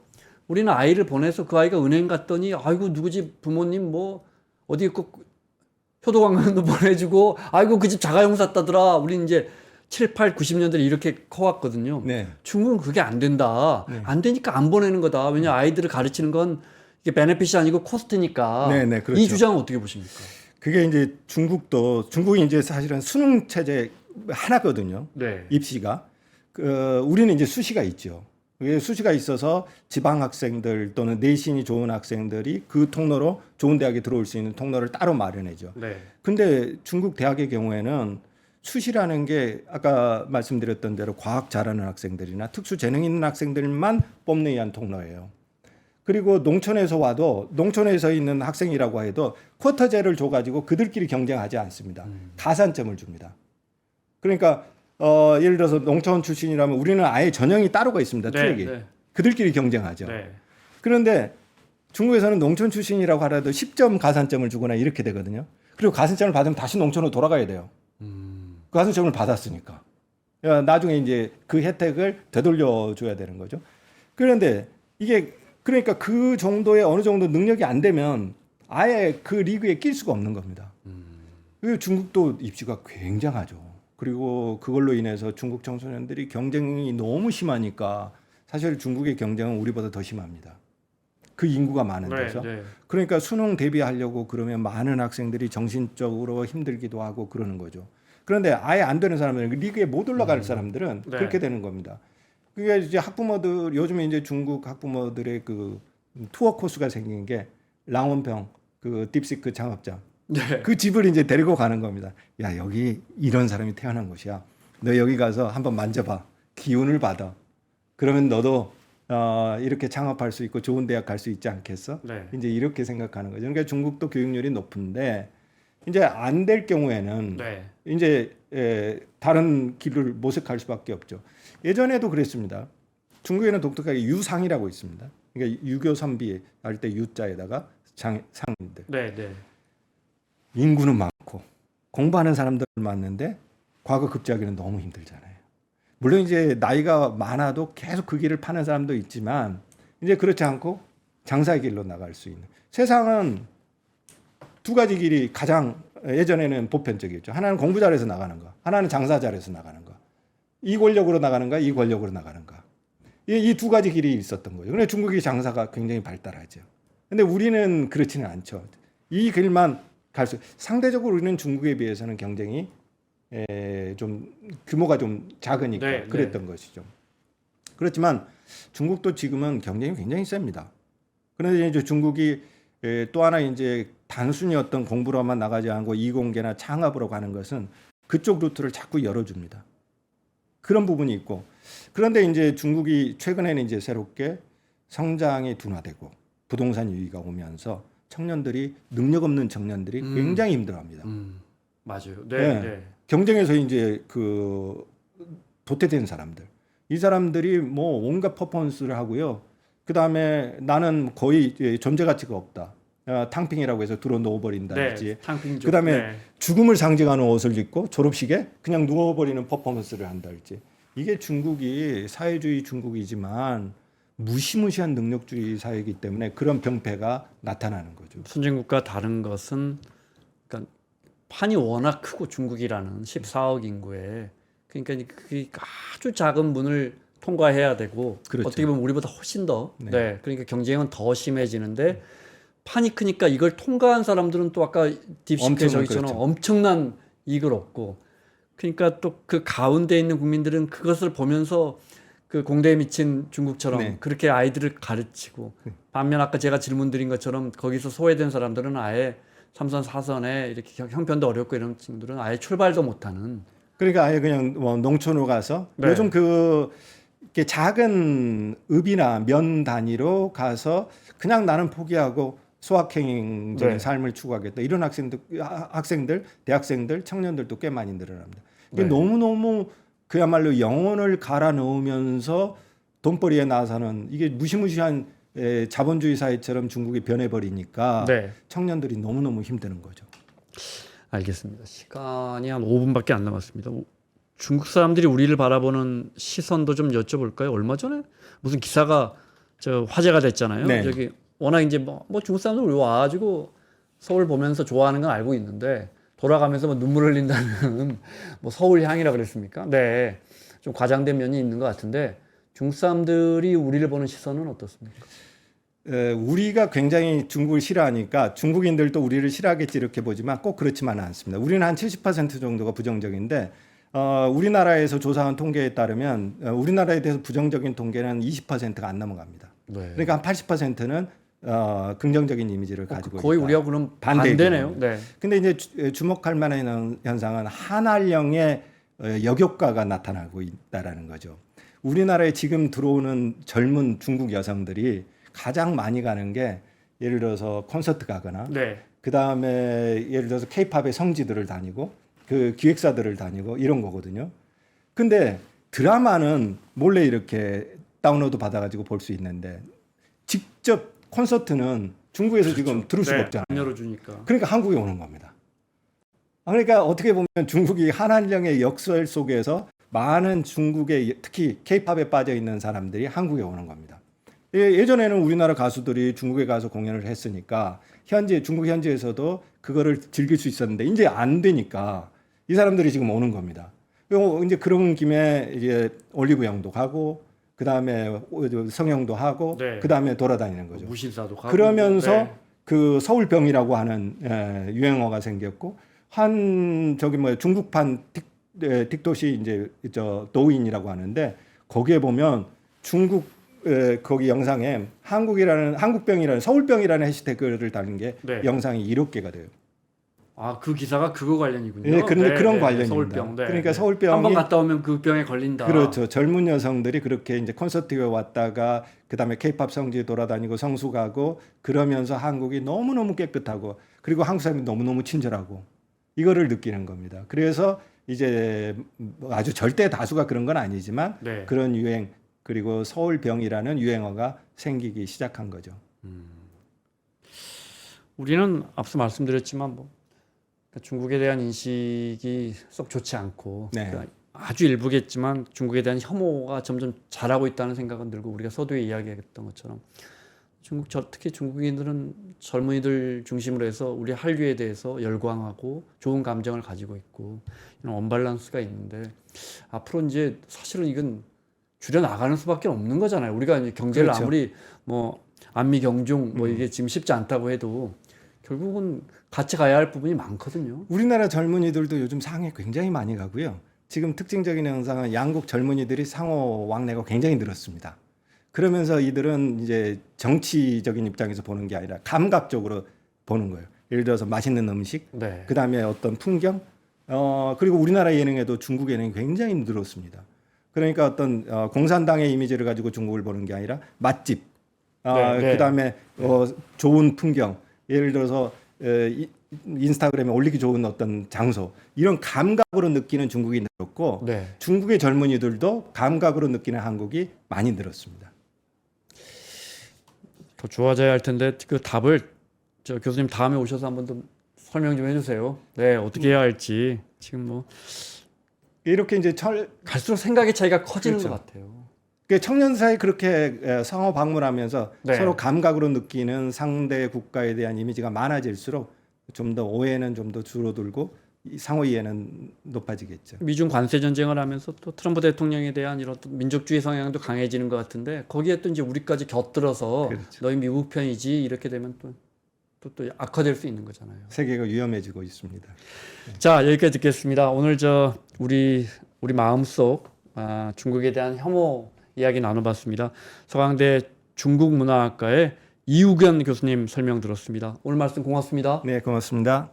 우리는 아이를 보내서 그 아이가 은행 갔더니 아이고 누구 집 부모님 뭐 어디 꼭 효도관광도 보내주고 아이고 그 집 자가용 샀다더라. 우리 이제 7, 8, 90년대에 이렇게 커왔거든요.
네.
중국은 그게 안 된다.
네.
안 되니까 안 보내는 거다. 왜냐 아이들을 가르치는 건 이게 베네핏이 아니고 코스트니까.
네, 그렇죠.
이 주장은 어떻게 보십니까?
그게 이제 중국이 이제 사실은 수능 체제 하나거든요.
네.
입시가. 우리는 이제 수시가 있죠. 그게 수시가 있어서 지방 학생들 또는 내신이 좋은 학생들이 그 통로로 좋은 대학에 들어올 수 있는 통로를 따로 마련해죠.
네.
근데 중국 대학의 경우에는 수시라는 게 아까 말씀드렸던 대로 과학 잘하는 학생들이나 특수 재능 있는 학생들만 뽑는 위한 통로예요. 그리고 농촌에서 와도 농촌에서 있는 학생이라고 해도 쿼터제를 줘가지고 그들끼리 경쟁하지 않습니다. 가산점을 줍니다. 그러니까 예를 들어서 농촌 출신이라면 우리는 아예 전형이 따로가 있습니다. 트랙이.
네.
그들끼리 경쟁하죠.
네.
그런데 중국에서는 농촌 출신이라고 하더라도 10점 가산점을 주거나 이렇게 되거든요. 그리고 가산점을 받으면 다시 농촌으로 돌아가야 돼요. 그 가산점을 받았으니까. 나중에 이제 그 혜택을 되돌려 줘야 되는 거죠. 그런데 이게 그러니까 그 정도의 어느 정도 능력이 안 되면 아예 그 리그에 낄 수가 없는 겁니다. 그리고 중국도 입지가 굉장하죠. 그리고 그걸로 인해서 중국 청소년들이 경쟁이 너무 심하니까 사실 중국의 경쟁은 우리보다 더 심합니다. 그 인구가 많은 데서.
네.
그러니까 수능 대비하려고 그러면 많은 학생들이 정신적으로 힘들기도 하고 그러는 거죠. 그런데 아예 안 되는 사람들은 리그에 못 올라갈 사람들은
네.
그렇게 되는 겁니다. 그게 이제 학부모들 요즘에 이제 중국 학부모들의 그 투어 코스가 생긴 게 랑원평 그 딥시크 창업자
네.
그 집을 이제 데리고 가는 겁니다. 야 여기 이런 사람이 태어난 곳이야. 너 여기 가서 한번 만져봐. 기운을 받아. 그러면 너도 이렇게 창업할 수 있고 좋은 대학 갈 수 있지 않겠어?
네.
이제 이렇게 생각하는 거죠. 그러니까 중국도 교육률이 높은데 이제 안 될 경우에는
네.
이제 다른 길을 모색할 수밖에 없죠. 예전에도 그랬습니다. 중국에는 독특하게 유상이라고 있습니다. 그러니까 유교 선비 할 때 유자에다가 상인들.
네.
인구는 많고 공부하는 사람들 많은데 과거 급제하기는 너무 힘들잖아요. 물론 이제 나이가 많아도 계속 그 길을 파는 사람도 있지만 이제 그렇지 않고 장사의 길로 나갈 수 있는 세상은 두 가지 길이 가장 예전에는 보편적이었죠. 하나는 공부 잘해서 나가는 거, 하나는 장사 잘해서 나가는 거. 이 권력으로 나가는가, 이 권력으로 나가는가. 이 두 가지 길이 있었던 거예요. 그런데 중국의 장사가 굉장히 발달하죠. 근데 우리는 그렇지는 않죠. 이 길만 갈수 상대적으로 우리는 중국에 비해서는 경쟁이 좀 규모가 좀 작으니까
네,
그랬던 것이죠. 그렇지만 중국도 지금은 경쟁이 굉장히 셉니다. 그런데 이제 중국이 또 하나 이제 단순히 어떤 공부로만 나가지 않고 이공계나 창업으로 가는 것은 그쪽 루트를 자꾸 열어줍니다. 그런 부분이 있고 그런데 이제 중국이 최근에는 이제 새롭게 성장이 둔화되고 부동산 유의가 오면서 청년들이 능력 없는 청년들이 굉장히 힘들어합니다.
맞아요.
네. 경쟁에서 이제 그 도태된 사람들, 이 사람들이 뭐 온갖 퍼포먼스를 하고요. 그 다음에 나는 거의 존재 가치가 없다. 탕핑이라고 해서 들어 누워버린다든지.
네. 탕핑족.
그 다음에
네.
죽음을 상징하는 옷을 입고 졸업식에 그냥 누워버리는 퍼포먼스를 한다든지. 이게 중국이 사회주의 중국이지만 무시무시한 능력주의 사회이기 때문에 그런 병폐가 나타나는 거죠.
선진국과 다른 것은 그러니까 판이 워낙 크고 중국이라는 14억 인구에 그러니까 그 아주 작은 문을 통과해야 되고
그렇죠.
어떻게 보면 우리보다 훨씬 더
네.
그러니까 경쟁은 더 심해지는데 판이 크니까 이걸 통과한 사람들은 또 아까 딥시크에 저기처럼
그렇죠.
엄청난 이익을 얻고 그러니까 또 그 가운데 있는 국민들은 그것을 보면서 그 공대에 미친 중국처럼
네.
그렇게 아이들을 가르치고 반면 아까 제가 질문 드린 것처럼 거기서 소외된 사람들은 아예 3선 4선에 이렇게 형편도 어렵고 이런 친구들은 아예 출발도 못하는
그러니까 아예 그냥 뭐 농촌으로 가서
네.
요즘 그 이렇게 작은 읍이나 면 단위로 가서 그냥 나는 포기하고 소확행적인
네.
삶을 추구하겠다 이런 학생들, 대학생들, 청년들도 꽤 많이 늘어납니다. 이게
네.
너무너무 그야말로 영혼을 갈아 넣으면서 돈벌이에 나서는 이게 무시무시한 자본주의 사회처럼 중국이 변해버리니까
네.
청년들이 너무너무 힘드는 거죠.
알겠습니다. 시간이 한 5분밖에 안 남았습니다. 중국 사람들이 우리를 바라보는 시선도 좀 여쭤볼까요? 얼마 전에 무슨 기사가 화제가 됐잖아요.
네.
저기 워낙 이제 뭐 중국 사람들 우리 와가지고 서울 보면서 좋아하는 건 알고 있는데 돌아가면서 뭐 눈물 흘린다는 뭐 서울 향이라 그랬습니까? 네, 좀 과장된 면이 있는 것 같은데 중국 사람들이 우리를 보는 시선은 어떻습니까?
우리가 굉장히 중국을 싫어하니까 중국인들도 우리를 싫어하겠지 이렇게 보지만 꼭 그렇지만은 않습니다. 우리는 한 70% 정도가 부정적인데 우리나라에서 조사한 통계에 따르면 우리나라에 대해서 부정적인 통계는 20%가 안 넘어갑니다.
네.
그러니까 한 80%는 긍정적인 이미지를 가지고
거의
있다.
우리가 그럼
반대의
반대네요.
경우.
네.
근데 이제 주목할 만한 현상은 한알령의 역효과가 나타나고 있다라는 거죠. 우리나라에 지금 들어오는 젊은 중국 여성들이 가장 많이 가는 게 예를 들어서 콘서트 가거나
네.
그 다음에 예를 들어서 케이팝의 성지들을 다니고 그 기획사들을 다니고 이런 거거든요. 근데 드라마는 몰래 이렇게 다운로드 받아가지고 볼 수 있는데 직접 콘서트는 중국에서 지금 들을 수가 없잖아요.
안 열어주니까.
그러니까 한국에 오는 겁니다. 그러니까 어떻게 보면 중국이 한한령의 역설 속에서 많은 중국의 특히 케이팝에 빠져 있는 사람들이 한국에 오는 겁니다. 예전에는 우리나라 가수들이 중국에 가서 공연을 했으니까 현재 중국 현지에서도 그거를 즐길 수 있었는데 이제 안 되니까 이 사람들이 지금 오는 겁니다. 이제 그런 김에 이제 올리브영도 가고 그 다음에 성형도 하고
네.
그 다음에 돌아다니는 거죠.
무신사도 가고.
그러면서
네.
그 서울병이라고 하는 유행어가 생겼고 한 저기 뭐 중국판 틱톡이 이제 저 도우인이라고 하는데 거기에 보면 중국 거기 영상에 한국병이라는 서울병이라는 해시태그를 달린 게
네.
영상이 1억 개가 돼요.
아, 그 기사가 그거 관련이군요.
네, 그런데 그런 관련입니다.
서울병. 네.
그러니까 서울병이
한번 갔다 오면 그 병에 걸린다.
그렇죠. 젊은 여성들이 그렇게 이제 콘서트에 왔다가 그다음에 케이팝 성지에 돌아다니고 성수 가고 그러면서 한국이 너무너무 깨끗하고 그리고 한국 사람이 너무너무 친절하고 이거를 느끼는 겁니다. 그래서 이제 아주 절대 다수가 그런 건 아니지만
네.
그런 유행 그리고 서울병이라는 유행어가 생기기 시작한 거죠.
우리는 앞서 말씀드렸지만 뭐 그러니까 중국에 대한 인식이 썩 좋지 않고
네.
그러니까 아주 일부겠지만 중국에 대한 혐오가 점점 자라고 있다는 생각은 들고 우리가 서두에 이야기했던 것처럼 특히 중국인들은 젊은이들 중심으로 해서 우리 한류에 대해서 열광하고 좋은 감정을 가지고 있고 이런 언밸런스가 있는데 앞으로 이제 사실은 이건 줄여 나가는 수밖에 없는 거잖아요. 우리가 이제 경제를
그렇죠.
아무리 뭐 안미 경중 뭐 이게 지금 쉽지 않다고 해도 결국은 같이 가야 할 부분이 많거든요.
우리나라 젊은이들도 요즘 상해 굉장히 많이 가고요. 지금 특징적인 현상은 양국 젊은이들이 상호 왕래가 굉장히 늘었습니다. 그러면서 이들은 이제 정치적인 입장에서 보는 게 아니라 감각적으로 보는 거예요. 예를 들어서 맛있는 음식,
네.
그 다음에 어떤 풍경, 그리고 우리나라 예능에도 중국 예능이 굉장히 늘었습니다. 그러니까 어떤 공산당의 이미지를 가지고 중국을 보는 게 아니라 맛집,
네.
그 다음에 좋은 풍경, 예를 들어서 인스타그램에 올리기 좋은 어떤 장소 이런 감각으로 느끼는 중국이 늘었고
네.
중국의 젊은이들도 감각으로 느끼는 한국이 많이 늘었습니다.
더 좋아져야 할 텐데 그 답을 저 교수님 다음에 오셔서 한번 더 설명 좀 해주세요. 네, 어떻게 해야 할지 지금 뭐
이렇게 이제
갈수록 생각의 차이가 커지는
그렇죠.
것 같아요.
청년 사이 그렇게 상호 방문하면서
네.
서로 감각으로 느끼는 상대 국가에 대한 이미지가 많아질수록 좀 더 오해는 좀 더 줄어들고 상호 이해는 높아지겠죠.
미중 관세 전쟁을 하면서 또 트럼프 대통령에 대한 이런 또 민족주의 성향도 강해지는 것 같은데 거기에 또 이제 우리까지 곁들어서
그렇죠.
너희 미국 편이지 이렇게 되면 또 악화될 수 있는 거잖아요.
세계가 위험해지고 있습니다.
자, 여기까지 듣겠습니다. 오늘 우리 마음속 중국에 대한 혐오 이야기 나눠봤습니다. 서강대 중국문화학과의 이우견 교수님 설명 들었습니다. 오늘 말씀 고맙습니다.
네, 고맙습니다.